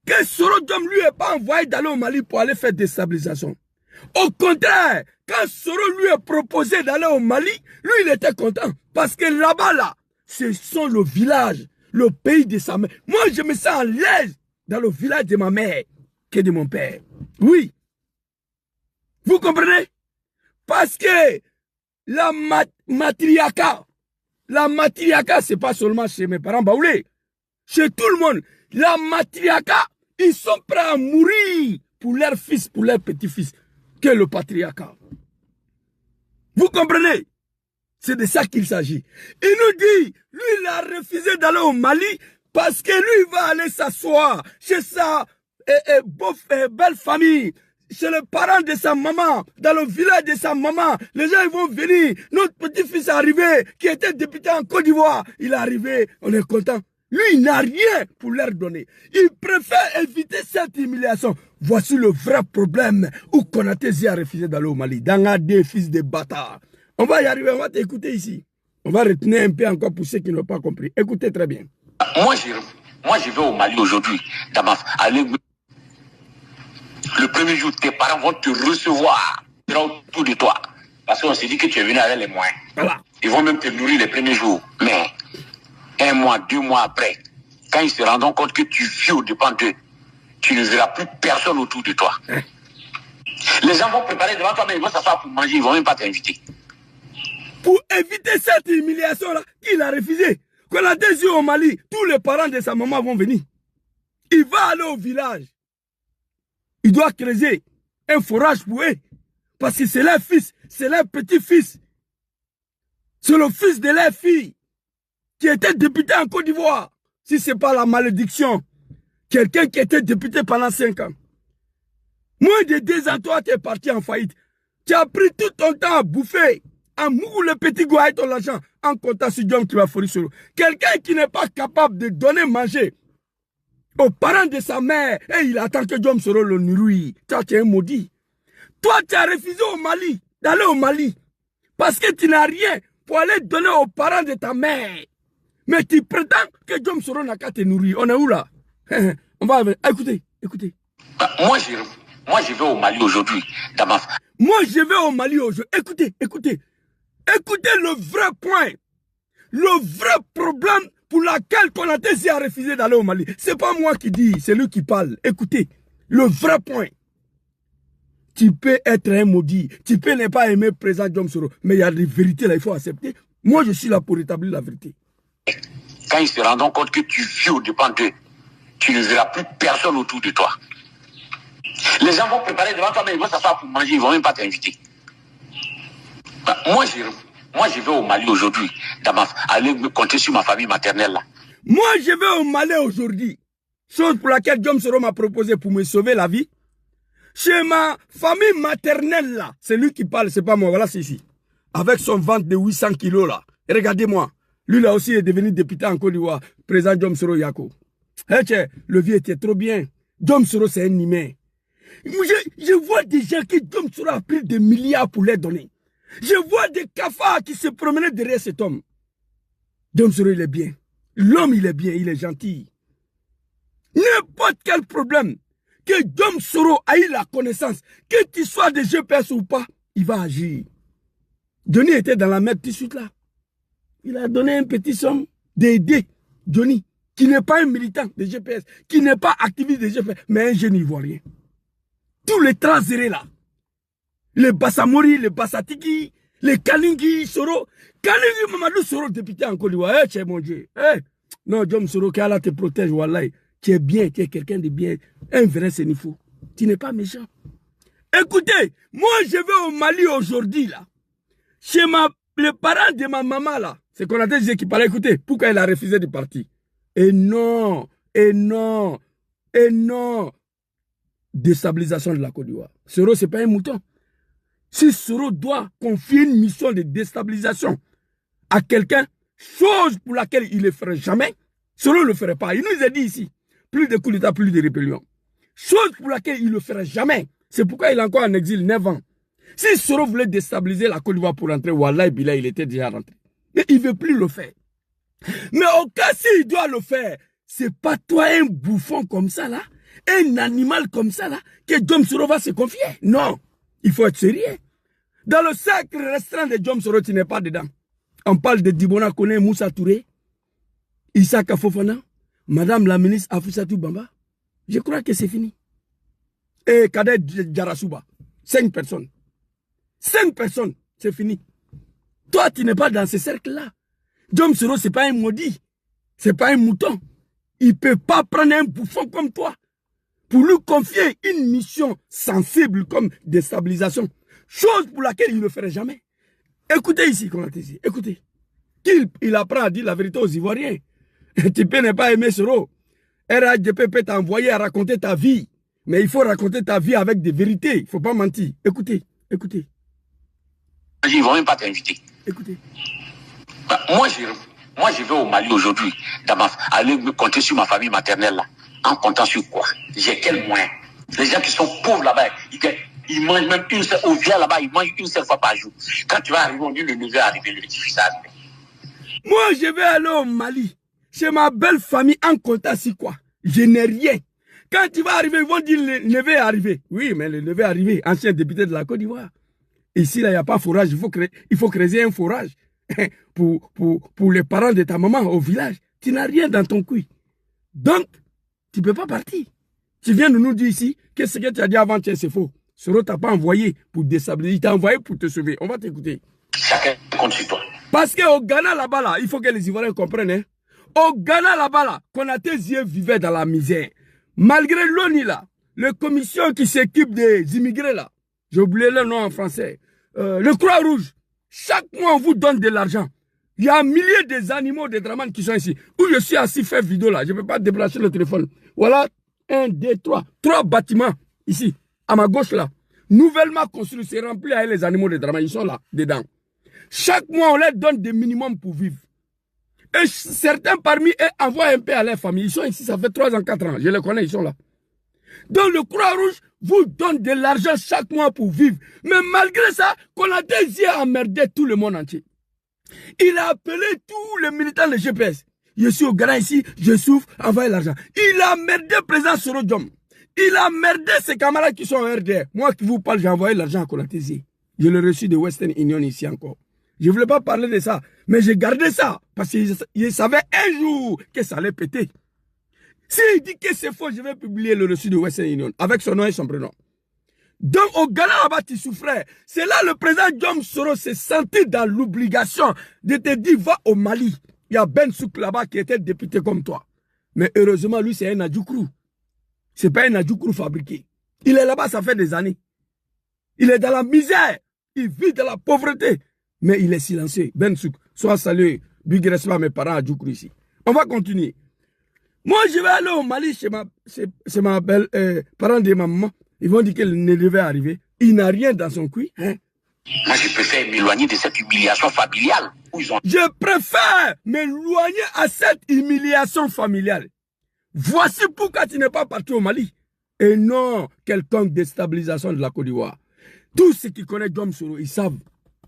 que Soro Diom lui n'est pas envoyé d'aller au Mali pour aller faire déstabilisation. Au contraire, quand Soro lui a proposé d'aller au Mali, lui il était content. Parce que là-bas, là, ce sont le village, le pays de sa mère. Moi, je me sens à l'aise dans le village de ma mère que de mon père. Oui. Vous comprenez? Parce que la matriarcat, c'est pas seulement chez mes parents baoulés. Chez tout le monde. La matriarcat, ils sont prêts à mourir pour leur fils, pour leur petit-fils. Que le patriarcat. Vous comprenez? C'est de ça qu'il s'agit. Il nous dit, lui, il a refusé d'aller au Mali parce que lui, il va aller s'asseoir chez sa belle famille, chez les parents de sa maman, dans le village de sa maman. Les gens ils vont venir. Notre petit-fils est arrivé, qui était député en Côte d'Ivoire. Il est arrivé, on est content. Lui, il n'a rien pour leur donner. Il préfère éviter cette humiliation. Voici le vrai problème où Konaté Zie a refusé d'aller au Mali. Dans des fils de bâtards. On va y arriver, on va t'écouter ici. On va retenir un peu encore pour ceux qui n'ont pas compris. Écoutez très bien. Moi, je vais au Mali aujourd'hui. Le premier jour, tes parents vont te recevoir autour de toi. Parce qu'on s'est dit que tu es venu avec les moyens. Voilà. Ils vont même te nourrir les premiers jours. Mais 1 mois, 2 mois après, quand ils se rendront compte que tu vis au-dépend d'eux, tu ne verras plus personne autour de toi. Les gens vont préparer devant toi, mais ils vont s'asseoir pour manger, ils ne vont même pas t'inviter. Pour éviter cette humiliation-là, qu'il a refusé. Konaté Zie au Mali, tous les parents de sa maman vont venir. Il va aller au village. Il doit creuser un forage pour eux. Parce que c'est leur fils, c'est leur petit-fils. C'est le fils de leur fille qui était député en Côte d'Ivoire. Si ce n'est pas la malédiction. Quelqu'un qui était député pendant 5 ans. Moins de 2 ans, toi, tu es parti en faillite. Tu as pris tout ton temps à bouffer, à mourir le petit goût avec ton argent, en comptant sur Diom qui va fourrer sur l'eau. Quelqu'un qui n'est pas capable de donner manger aux parents de sa mère, et il attend que Diom le nourrit. Toi, tu es un maudit. Toi, tu as refusé au Mali, d'aller au Mali. Parce que tu n'as rien pour aller donner aux parents de ta mère. Mais tu prétends que Djom Soro n'a qu'à te nourrir. On est où là? On va... Écoutez, écoutez. Moi, je vais au Mali aujourd'hui. Moi, je vais au Mali aujourd'hui. Écoutez, écoutez. Écoutez le vrai point. Le vrai problème pour lequel Konaté a refusé d'aller au Mali. C'est pas moi qui dis, c'est lui qui parle. Écoutez, le vrai point. Tu peux être un maudit. Tu peux ne pas aimer le président Djom Soro. Mais il y a des vérités là, il faut accepter. Moi, je suis là pour établir la vérité. Quand ils se rendront compte que tu vis au dépens d'eux, tu ne verras plus personne autour de toi. Les gens vont préparer devant toi, mais ils vont s'asseoir pour manger, ils ne vont même pas t'inviter. Moi, je vais au Mali aujourd'hui, aller me compter sur ma famille maternelle là. Moi, je vais au Mali aujourd'hui. Chose pour laquelle Djom Soro m'a proposé pour me sauver la vie. Chez ma famille maternelle là, c'est lui qui parle, c'est pas moi. Voilà, c'est ici. Avec son ventre de 800 kilos là. Et regardez-moi. Lui là aussi est devenu député en Côte d'Ivoire. Président Djom Soro Yako. Le vieux était trop bien. Djom Soro c'est un humain. Je vois des gens qui Djom Soro a pris des milliards pour les donner. Je vois des cafards qui se promenaient derrière cet homme. Djom Soro il est bien. L'homme il est bien, il est gentil. N'importe quel problème que Djom Soro a eu la connaissance, que tu sois de GPS ou pas, il va agir. Johnny était dans la merde tout de suite là. Il a donné un petit somme d'aider Johnny, qui n'est pas un militant de GPS, qui n'est pas activiste de GPS, mais un jeune ivoirien. Tous les transérés là, les Bassamori, les Bassatiki, les Kalingi, Soro, Kalingi Mamadou Soro, député en Côte d'Ivoire, eh, mon Dieu, eh. Non, Djom Soro, qu'Allah te protège, Wallahi. Tu es bien, tu es quelqu'un de bien, un vrai sénifou. Tu n'es pas méchant. Écoutez, moi je vais au Mali aujourd'hui là, chez les parents de ma maman là. C'est qu'on a dit qu'il parlait, écoutez, pourquoi il a refusé de partir? Et non, et non, et non. Déstabilisation de la Côte d'Ivoire. Soro, ce n'est pas un mouton. Si Soro doit confier une mission de déstabilisation à quelqu'un, chose pour laquelle il ne le ferait jamais, Soro ne le ferait pas. Il nous a dit ici, plus de coups d'État, plus de rébellion. Chose pour laquelle il ne le ferait jamais. C'est pourquoi il est encore en exil 9 ans. Si Soro voulait déstabiliser la Côte d'Ivoire pour rentrer, Wallah Billah, il était déjà rentré. Mais il ne veut plus le faire. Mais au cas s'il doit le faire, c'est pas toi un bouffon comme ça là, un animal comme ça là, que Djom Soro va se confier. Non, il faut être sérieux. Dans le cercle restreint de Djom Soro, tu n'es pas dedans. On parle de Dibona Kone, Moussa Touré, Issa Fofana, Madame la ministre Afousatou Bamba. Je crois que c'est fini. Et Kader Djarasouba, 5 personnes. 5 personnes, c'est fini. Toi, tu n'es pas dans ce cercle-là. Djom Soro, ce n'est pas un maudit. Ce n'est pas un mouton. Il ne peut pas prendre un bouffon comme toi pour lui confier une mission sensible comme déstabilisation. Chose pour laquelle il ne le ferait jamais. Écoutez ici, ici. Écoutez. Il apprend à dire la vérité aux Ivoiriens. Tu peux ne pas aimer Soro. RHDP peut t'envoyer à raconter ta vie. Mais il faut raconter ta vie avec des vérités. Il ne faut pas mentir. Écoutez, écoutez. Ils ne vont même pas t'inviter. Écoutez. Moi, je vais au Mali aujourd'hui, aller me compter sur ma famille maternelle là. En comptant sur quoi? J'ai quel moyen? Les gens qui sont pauvres là-bas, ils mangent même une seule, au vient là-bas, ils mangent une seule fois par jour. Quand tu vas arriver, on dit le neveu est arrivé, le petit-fils est arrivé. Moi, je vais aller au Mali, chez ma belle famille, en comptant sur quoi? Je n'ai rien. Quand tu vas arriver, ils vont dire le neveu est arrivé. Oui, mais le neveu est arrivé, ancien député de la Côte d'Ivoire. Ici, là, il n'y a pas de forage, il faut creuser un forage. Pour les parents de ta maman au village, tu n'as rien dans ton cul. Donc, tu ne peux pas partir. Tu viens de nous dire ici que ce que tu as dit avant, c'est faux. Soro t'a pas envoyé pour déstabiliser, il t'a envoyé pour te sauver. On va t'écouter. Chacun compte sur toi. Parce qu'au Ghana là-bas, là, il faut que les Ivoiriens comprennent. Hein? Au Ghana là-bas, là, Konaté Zie vivait dans la misère. Malgré l'ONU là, les commissions qui s'occupent des immigrés là, j'ai oublié le nom en français, le Croix-Rouge. Chaque mois, on vous donne de l'argent. Il y a un millier d'animaux de Draman qui sont ici. Où je suis assis faire vidéo là. Je ne peux pas déplacer le téléphone. Voilà, 1, 2, 3. 3 bâtiments ici, à ma gauche là. Nouvellement construits, c'est rempli avec les animaux de Draman. Ils sont là, dedans. Chaque mois, on leur donne des minimums pour vivre. Et certains parmi eux envoient un peu à leur famille. Ils sont ici, ça fait 3 ans, 4 ans. Je les connais, ils sont là. Donc le Croix-Rouge vous donne de l'argent chaque mois pour vivre. Mais malgré ça, Konaté a emmerdé tout le monde entier. Il a appelé tous les militants de GPS. Je suis au Ghana ici, je souffre, envoyez l'argent. Il a merdé le président Soro Diom. Il a merdé ses camarades qui sont en RDR. Moi qui vous parle, j'ai envoyé l'argent à Konaté. Je l'ai reçu de Western Union ici encore. Je ne voulais pas parler de ça, mais j'ai gardé ça parce qu'il savait un jour que ça allait péter. S'il dit que c'est faux, je vais publier le reçu de Western Union avec son nom et son prénom. Donc au Ghana là-bas, tu souffrais. C'est là le président Diom Soro s'est senti dans l'obligation de te dire va au Mali. Il y a Ben Souk là-bas qui était député comme toi. Mais heureusement, lui, c'est un Adjoukrou. Ce n'est pas un Adjoukrou fabriqué. Il est là-bas, ça fait des années. Il est dans la misère. Il vit dans la pauvreté. Mais il est silencieux. Ben Souk, sois salué. Big respect à mes parents Adjoukrou ici. On va continuer. Moi, je vais aller au Mali chez ma belle parent de ma maman. Ils vont dire qu'elle ne devait arriver. Il n'a rien dans son cuit. Hein? Moi, je préfère m'éloigner de cette humiliation familiale. Je préfère m'éloigner à cette humiliation familiale. Voici pourquoi tu n'es pas parti au Mali. Et non quelconque déstabilisation de la Côte d'Ivoire. Tous ceux qui connaissent Diom Soro, ils savent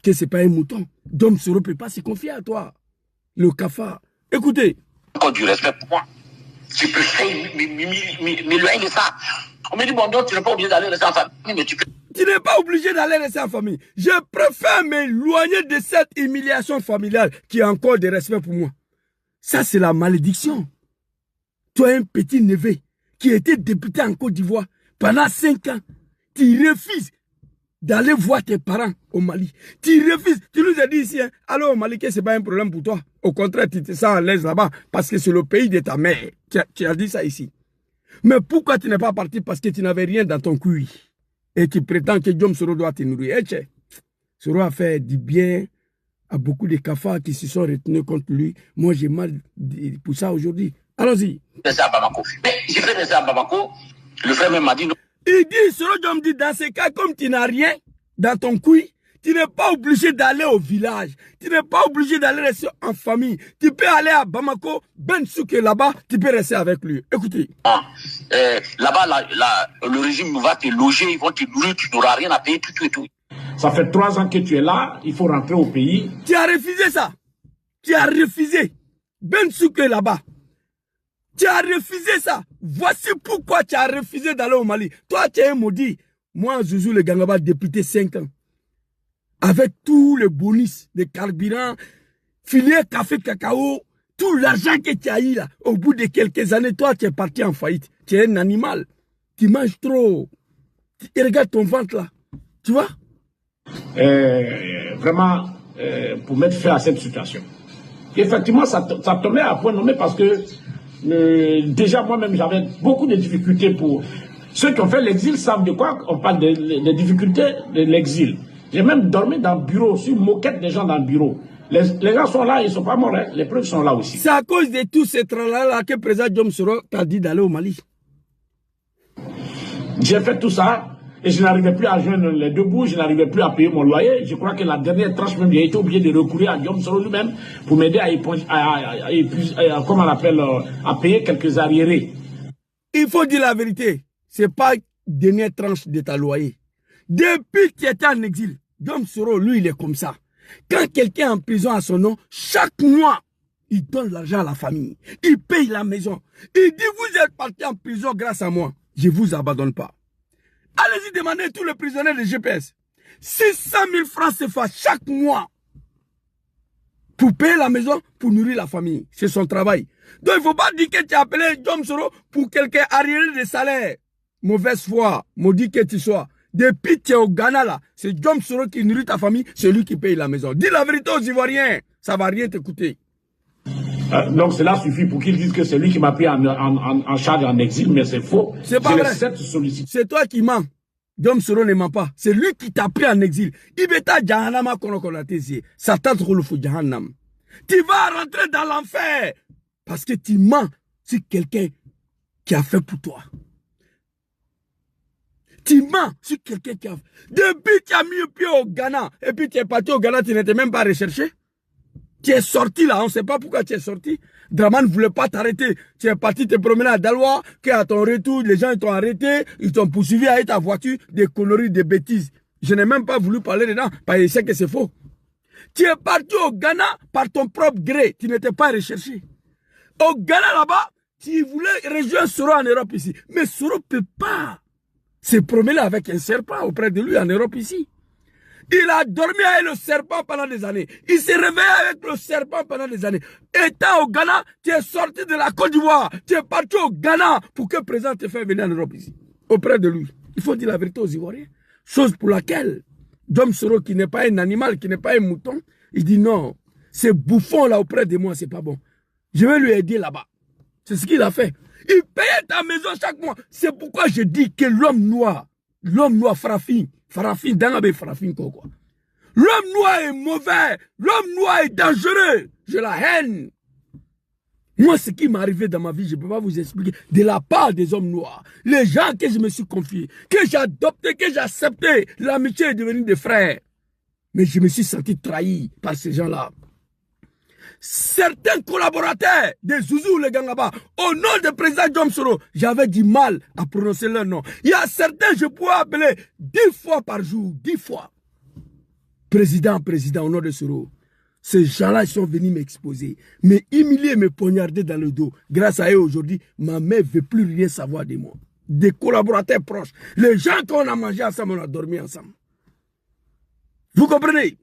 que ce n'est pas un mouton. Diom Soro ne peut pas se confier à toi. Le cafard. Écoutez. Encore du respect pour moi. Je préfère m'éloigner de ça. On me dit, bon, donc tu n'es pas obligé d'aller rester en famille, mais tu peux. Tu n'es pas obligé d'aller rester en famille. Je préfère m'éloigner de cette humiliation familiale qui a encore de respect pour moi. Ça, c'est la malédiction. Toi, un petit neveu qui était député en Côte d'Ivoire pendant 5 ans, tu refuses d'aller voir tes parents au Mali. Tu refuses. Tu nous as dit ici, hein, allez au Mali, que ce n'est pas un problème pour toi. Au contraire, tu te sens à l'aise là-bas parce que c'est le pays de ta mère. Tu as dit ça ici. Mais pourquoi tu n'es pas parti? Parce que tu n'avais rien dans ton cul. Et tu prétends que Diom Soro doit te nourrir. Eh, Soro a fait du bien à beaucoup de cafards qui se sont retenus contre lui. Moi, j'ai mal pour ça aujourd'hui. Allons-y. Mais j'ai fait ça à Bamako. Le frère même m'a dit non. Il dit, Soro Diom dit, dans ces cas, comme tu n'as rien dans ton cul, tu n'es pas obligé d'aller au village. Tu n'es pas obligé d'aller rester en famille. Tu peux aller à Bamako, Ben Souk est là-bas, tu peux rester avec lui. Écoutez. Là-bas, le régime va te loger, ils vont te nourrir, tu n'auras rien à payer, tout et tout. Ça fait 3 ans que tu es là, il faut rentrer au pays. Tu as refusé ça. Tu as refusé. Ben Souk est là-bas. Tu as refusé ça. Voici pourquoi tu as refusé d'aller au Mali. Toi, tu es un maudit. Moi, Zouzou le Gangaba, député 5 ans. Avec tous les bonus de carburant, filière café, cacao, tout l'argent que tu as eu là, au bout de quelques années, toi, tu es parti en faillite. Tu es un animal. Tu manges trop. Et regarde ton ventre là. Tu vois? Vraiment, pour mettre fin à cette situation. Effectivement, ça tombait à point nommé parce que déjà moi-même, j'avais beaucoup de difficultés pour... Ceux qui ont fait l'exil savent de quoi on parle des difficultés de l'exil. J'ai même dormi dans le bureau, sur moquette des gens dans le bureau. Les gens sont là, ils ne sont pas morts, hein. Les preuves sont là aussi. C'est à cause de tous ces tralala que le président Diom Soro t'a dit d'aller au Mali. J'ai fait tout ça et je n'arrivais plus à joindre les deux bouts, je n'arrivais plus à payer mon loyer. Je crois que la dernière tranche même, j'ai été obligé de recourir à Diom Soro lui-même pour m'aider à payer quelques arriérés. Il faut dire la vérité, ce n'est pas dernière tranche de ta loyer. Depuis qu'il était en exil, Diom Soro, lui, il est comme ça. Quand quelqu'un est en prison à son nom, chaque mois, il donne l'argent à la famille. Il paye la maison. Il dit, vous êtes parti en prison grâce à moi. Je ne vous abandonne pas. Allez-y demander à tous les prisonniers de GPS. 600 000 francs CFA chaque mois. Pour payer la maison, pour nourrir la famille. C'est son travail. Donc il ne faut pas dire que tu as appelé Diom Soro pour quelqu'un arriéré de salaire. Mauvaise foi, maudit que tu sois. Depuis que tu es au Ghana là, c'est Diom Soro qui nourrit ta famille, c'est lui qui paye la maison. Dis la vérité aux Ivoiriens, ça ne va rien t'écouter. Donc cela suffit pour qu'ils disent que c'est lui qui m'a pris en charge en exil, mais c'est faux. C'est pas vrai. C'est toi qui mens. Diom Soro ne ment pas. C'est lui qui t'a pris en exil. Ibeta Jahannama Konokonatezi. Satan Trolofu Jahannam. Tu vas rentrer dans l'enfer. Parce que tu mens sur quelqu'un qui a fait pour toi. Tu mens sur quelqu'un qui a fait. Depuis tu as mis le pied au Ghana, et puis tu es parti au Ghana, tu n'étais même pas recherché. Tu es sorti là, on ne sait pas pourquoi tu es sorti. Draman ne voulait pas t'arrêter. Tu es parti te promener à Daloa, qu'à ton retour, les gens t'ont arrêté, ils t'ont poursuivi avec ta voiture, des conneries, des bêtises. Je n'ai même pas voulu parler dedans, parce que je sais que c'est faux. Tu es parti au Ghana par ton propre gré, tu n'étais pas recherché. Au Ghana là-bas, tu voulais rejoindre Soro en Europe ici. Mais Soro ne peut pas se promener avec un serpent auprès de lui en Europe ici. Il a dormi avec le serpent pendant des années. Il s'est réveillé avec le serpent pendant des années. Étant au Ghana, tu es sorti de la Côte d'Ivoire. Tu es parti au Ghana pour que le président te fasse venir en Europe ici. Auprès de lui. Il faut dire la vérité aux Ivoiriens. Chose pour laquelle Dom Soro, qui n'est pas un animal, qui n'est pas un mouton, il dit non, ce bouffon là auprès de moi, c'est pas bon. Je vais lui aider là-bas. C'est ce qu'il a fait. Il payait ta maison chaque mois. C'est pourquoi je dis que l'homme noir, Farafin, Dangabe Farafin, quoi. L'homme noir est mauvais. L'homme noir est dangereux. Je la haine. Moi, ce qui m'est arrivé dans ma vie, je ne peux pas vous expliquer. De la part des hommes noirs, les gens que je me suis confié, que j'ai adopté, que j'ai accepté, l'amitié est devenue des frères. Mais je me suis senti trahi par ces gens-là. Certains collaborateurs des Zouzou, les Gangaba, au nom du président Dom Soro, j'avais du mal à prononcer leur nom. Il y a certains, je pouvais appeler 10 fois par jour, 10 fois. Président, au nom de Soro. Ces gens-là sont venus m'exposer, me humilier, me poignarder dans le dos. Grâce à eux, aujourd'hui, ma mère ne veut plus rien savoir de moi. Des collaborateurs proches. Les gens qu'on a mangé ensemble, on a dormi ensemble. Vous comprenez?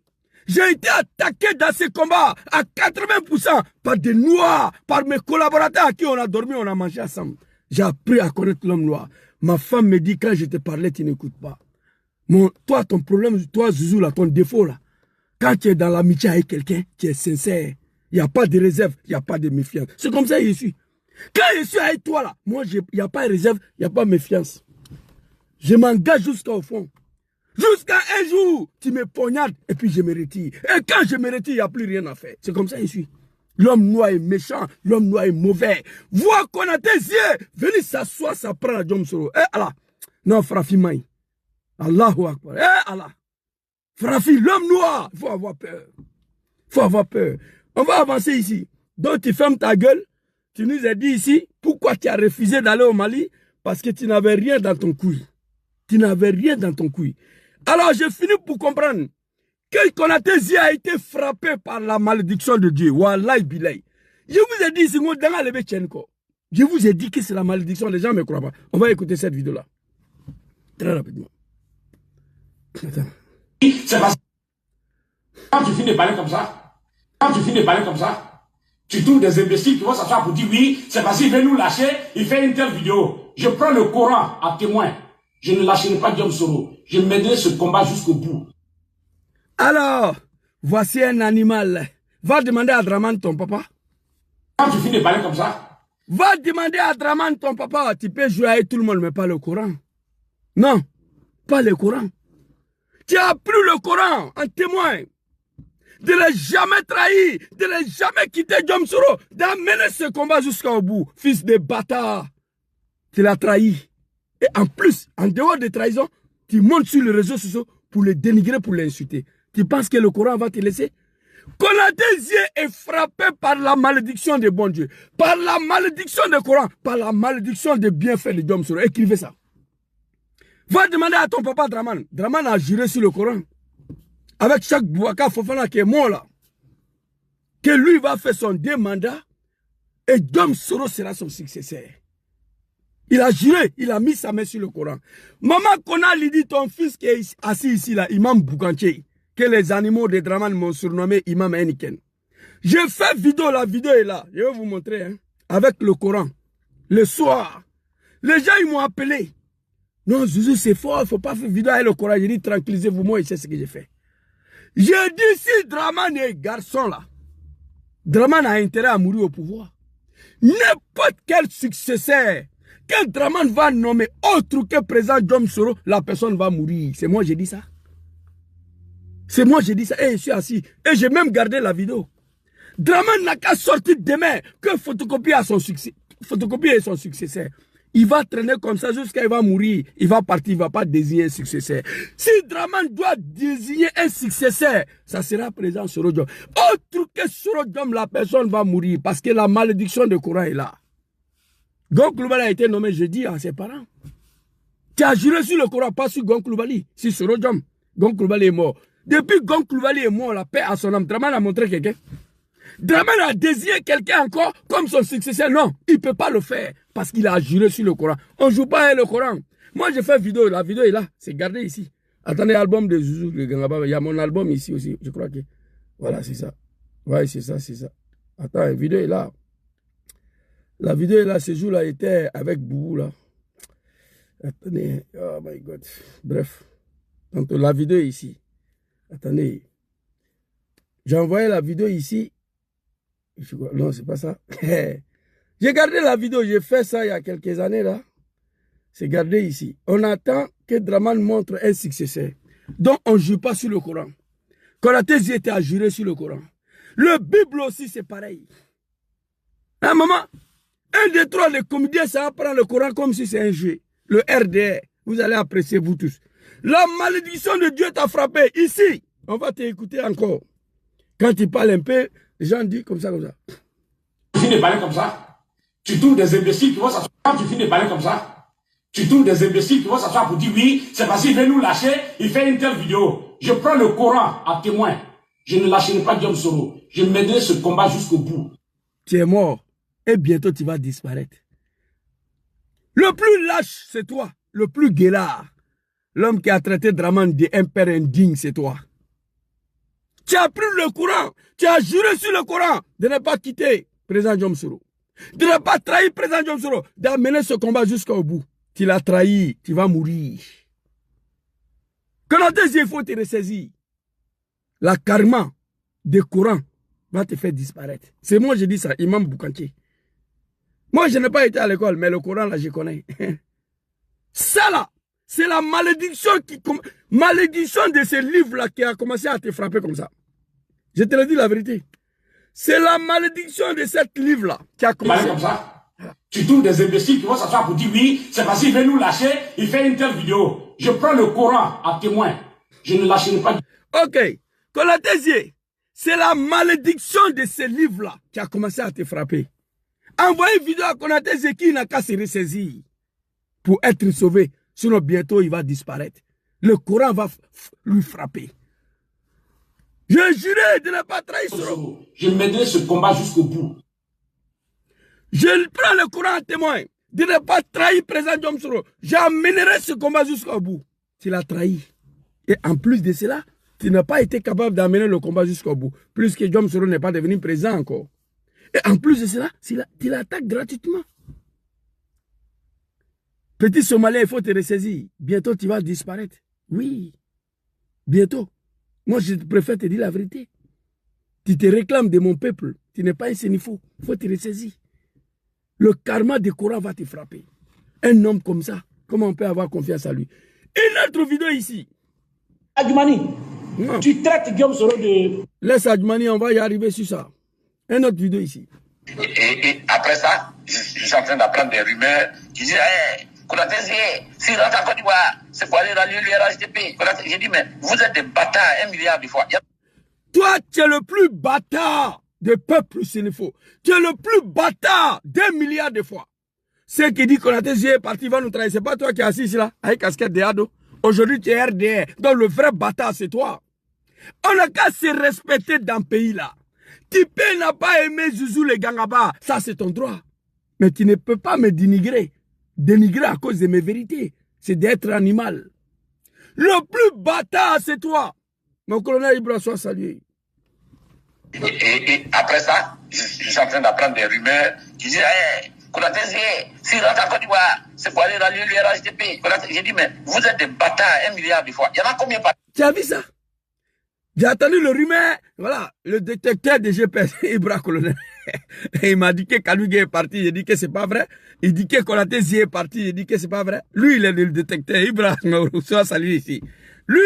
J'ai été attaqué dans ces combats à 80% par des noirs, par mes collaborateurs à qui on a dormi, on a mangé ensemble. J'ai appris à connaître l'homme noir. Ma femme me dit, quand je te parlais, tu n'écoutes pas. Toi, ton problème, toi, Zouzou, là, ton défaut, là, quand tu es dans l'amitié avec quelqu'un, tu es sincère. Il n'y a pas de réserve, il n'y a pas de méfiance. C'est comme ça que je suis. Quand je suis avec toi, là, moi, il n'y a pas de réserve, il n'y a pas de méfiance. Je m'engage jusqu'au fond. Jusqu'à un jour, tu me poignardes et puis je me retire. Et quand je me retire, il n'y a plus rien à faire. C'est comme ça que je suis. L'homme noir est méchant, l'homme noir est mauvais. Vois qu'on a tes yeux. Venez s'asseoir, ça prend la Dom Soro. Eh Allah. Non, Frafi Maï. Allahu Akbar. Eh Allah. Frafi, l'homme noir. Il faut avoir peur. Il faut avoir peur. On va avancer ici. Donc tu fermes ta gueule. Tu nous as dit ici, pourquoi tu as refusé d'aller au Mali? Parce que tu n'avais rien dans ton couille. Tu n'avais rien dans ton couille. Alors j'ai fini pour comprendre que Konaté Zi a été frappé par la malédiction de Dieu. Wallahi billahi. Je vous ai dit ici, je vous ai dit que c'est la malédiction, les gens ne me croient pas. On va écouter cette vidéo-là. Très rapidement. Attends. C'est parce que quand tu finis de parler comme ça, tu trouves des imbéciles qui vont s'asseoir pour dire oui, c'est parce qu'il veut nous lâcher, il fait une telle vidéo. Je prends le Coran à témoin. Je ne lâcherai pas Dom Soro. Je mènerai ce combat jusqu'au bout. Alors, voici un animal. Va demander à Draman ton papa. Quand tu finis de parler comme ça, va demander à Draman ton papa. Tu peux jouer avec tout le monde, mais pas le Coran. Non, pas le Coran. Tu as pris le Coran en témoin. De ne jamais trahir, de ne jamais quitter Dom Soro, d'amener ce combat jusqu'au bout. Fils de bâtard, tu l'as trahi. Et en plus, en dehors de trahison, tu montes sur les réseaux sociaux pour le dénigrer, pour l'insulter. Tu penses que le Coran va te laisser? Konaté Zi est frappé par la malédiction de bon Dieu, par la malédiction du Coran, par la malédiction des bienfaits de Dom Soro. Écrivez ça. Va demander à ton papa Draman. Draman a juré sur le Coran. Avec chaque Bouaka Fofana qui est mort là. Que lui va faire son 2 mandats et Dom Soro sera son successeur. Il a juré, il a mis sa main sur le Coran. Maman Kona lui dit, ton fils qui est assis ici là, Imam Boukanché, que les animaux de Draman m'ont surnommé Imam Eniken. J'ai fait vidéo, la vidéo est là. Je vais vous montrer, hein, avec le Coran. Le soir, les gens ils m'ont appelé. Non, Zouzou, c'est fort, il ne faut pas faire vidéo avec le Coran. J'ai dit, tranquillisez-vous, moi, je sais ce que j'ai fait. J'ai dit, si Draman est garçon là, Draman a intérêt à mourir au pouvoir. N'importe quel successeur que Draman va nommer autre que président Dom Soro, la personne va mourir. C'est moi, j'ai dit ça. C'est moi, j'ai dit ça. Et je suis assis. Et j'ai même gardé la vidéo. Draman n'a qu'à sortir demain que photocopier son succès. Photocopier son successeur. Il va traîner comme ça jusqu'à il va mourir. Il va partir, il ne va pas désigner un successeur. Si Draman doit désigner un successeur, ça sera présent sur Sorodjom. Autre que Sorodjom, la personne va mourir parce que la malédiction de Coran est là. Gon Coulibaly a été nommé jeudi à ses parents. Tu as juré sur le Coran, pas sur Gon Coulibaly, sur Sorodjom. Gon Coulibaly est mort. Depuis Gon Coulibaly est mort, la paix à son âme. Draman a montré quelqu'un. Draman a désigné quelqu'un encore comme son successeur. Non, il ne peut pas le faire parce qu'il a juré sur le Coran. On ne joue pas avec le Coran. Moi, j'ai fait une vidéo. La vidéo est là. C'est gardé ici. Attendez, album de Zouzou, le Gangaba. Il y a mon album ici aussi. Je crois que... Voilà, c'est ça. Ouais, c'est ça, c'est ça. Attends, la vidéo est là. La vidéo est là. Ce jour-là était avec Boubou, là. Attendez. Oh my God. Bref. Donc, la vidéo est ici. Attendez. J'ai envoyé la vidéo ici. Non, c'est pas ça. J'ai gardé la vidéo, j'ai fait ça il y a quelques années là. C'est gardé ici. On attend que Draman montre un successeur. Donc on ne jure pas sur le Coran. Konaté était à jurer sur le Coran. Le Bible aussi c'est pareil. Hein maman? Un des trois, les comédiens, ça va prendre le Coran comme si c'est un jeu. Le RDR, vous allez apprécier vous tous. La malédiction de Dieu t'a frappé. Ici, on va t'écouter encore. Quand il parle un peu, les gens disent comme ça, comme ça. Tu finis de parler comme ça. Tu trouves des imbéciles qui vont s'asseoir. Quand tu finis de parler comme ça, tu trouves des imbéciles qui vont s'asseoir pour dire oui, c'est parce qu'il veut nous lâcher, il fait une telle vidéo. Je prends le Coran à témoin. Je ne lâcherai pas Diom Soro. Je mènerai ce combat jusqu'au bout. Tu es mort et bientôt tu vas disparaître. Le plus lâche, c'est toi. Le plus guélard. L'homme qui a traité Draman d'un père indigne, c'est toi. Tu as pris le Coran, tu as juré sur le Coran de ne pas quitter président Diom Soro, de ne pas trahir président Diom Soro, d'amener ce combat jusqu'au bout. Tu l'as trahi, tu vas mourir. Quand il faut te ressaisir. La karma du Coran va te faire disparaître. C'est moi, je dis ça, Imam Boukanché. Moi, je n'ai pas été à l'école, mais le Coran, là, je connais. Ça, là, c'est la malédiction de ce livre-là qui a commencé à te frapper comme ça. Je te le dis la vérité. C'est la malédiction de ce livre-là qui a commencé. Comme ça. Tu trouves des imbéciles qui vont s'asseoir pour dire oui, c'est parce qu'il veut nous lâcher, il fait une telle vidéo. Je prends le Coran à témoin. Je ne lâcherai pas. Ok. Konaté, c'est la malédiction de ce livre-là qui a commencé à te frapper. Envoyez une vidéo à Konaté qui n'a qu'à se ressaisir pour être sauvé. Sinon, bientôt, il va disparaître. Le Coran va lui frapper. Je jurais de ne pas trahir Soro. Je mènerai ce combat jusqu'au bout. Je prends le Coran à témoin de ne pas trahir président Diom Soro. J'amènerai ce combat jusqu'au bout. Tu l'as trahi. Et en plus de cela, tu n'as pas été capable d'amener le combat jusqu'au bout. Plus que Diom Soro n'est pas devenu président encore. Et en plus de cela, tu l'attaques gratuitement. Petit Somalien, il faut te ressaisir. Bientôt, tu vas disparaître. Oui. Bientôt. Moi, je préfère te dire la vérité. Tu te réclames de mon peuple. Tu n'es pas un sénifo. Il faut te ressaisir. Le karma du Coran va te frapper. Un homme comme ça, comment on peut avoir confiance à lui? Une autre vidéo ici. Adjoumani, tu traites Diom Soro de... Laisse Adjoumani, on va y arriver sur ça. Une autre vidéo ici. Et après ça, je suis en train d'apprendre des rumeurs qui disent hey, Konaté, s'il rentre en Côte d'Ivoire, c'est pour aller rallier l'URHDP. J'ai dit, mais vous êtes des bâtards 1 milliard de fois. Toi, tu es le plus bâtard des peuples sénéfaux. Tu es le plus bâtard d'1 milliard de fois. Ceux qui disent Konaté est parti, va nous trahir. C'est pas toi qui es assis ici là, avec casquette de Ado. Aujourd'hui, tu es RDR. Donc le vrai bâtard, c'est toi. On n'a qu'à se respecter dans le pays là. Tipé n'a pas aimé Zouzou les Gangaba. Ça, c'est ton droit. Mais tu ne peux pas me dénigrer. Dénigrer à cause de mes vérités. C'est d'être animal. Le plus bâtard, c'est toi. Mon colonel Ibra, soit salué. Et après ça, je suis en train d'apprendre des rumeurs qui disent hey, Konaté, s'il rentre en Côte d'Ivoire, c'est pour aller rallier l'URHDP. J'ai dit, mais vous êtes des bâtards 1 milliard de fois. Il y en a combien par... Tu as vu ça? J'ai entendu le rumeur, voilà, le détecteur de GPS, Ibra colonel. Il m'a dit que Kanougué est parti, il dit que c'est pas vrai. Il dit que Konaté est parti, il dit que c'est pas vrai. Lui, il est le détecteur, Ibra, soit salué ici. Lui,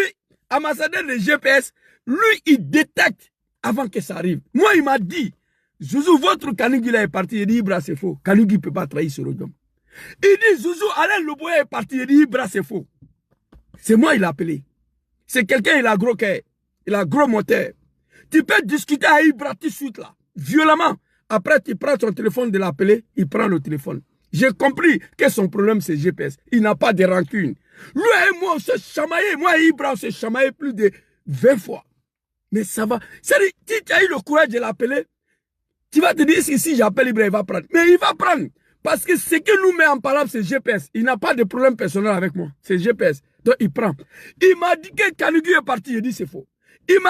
ambassadeur de GPS, lui, il détecte avant que ça arrive. Moi, il m'a dit, Zouzou, votre Kanougué est parti, il dit Ibra, c'est faux. Kanougué ne peut pas trahir Sorodjom. Il dit, Zouzou, Alain Loboya est parti. Il dit, Ibra, c'est faux. C'est moi, il a appelé. C'est quelqu'un, il a gros cœur. Il a gros moteur. Tu peux discuter avec Ibra tout de suite, là. Violemment. Après, tu prends son téléphone de l'appeler, il prend le téléphone. J'ai compris que son problème, c'est GPS. Il n'a pas de rancune. Lui et moi, on s'est chamaillé. Moi et Ibra, on s'est chamaillé plus de 20 fois. Mais ça va. C'est-à-dire, si tu as eu le courage de l'appeler, tu vas te dire, si j'appelle Ibra, il va prendre. Mais il va prendre. Parce que ce qui nous met en parole, c'est GPS. Il n'a pas de problème personnel avec moi. C'est GPS. Donc, il prend. Il m'a dit que Kanigui est parti. Il dit, c'est faux. Il m'a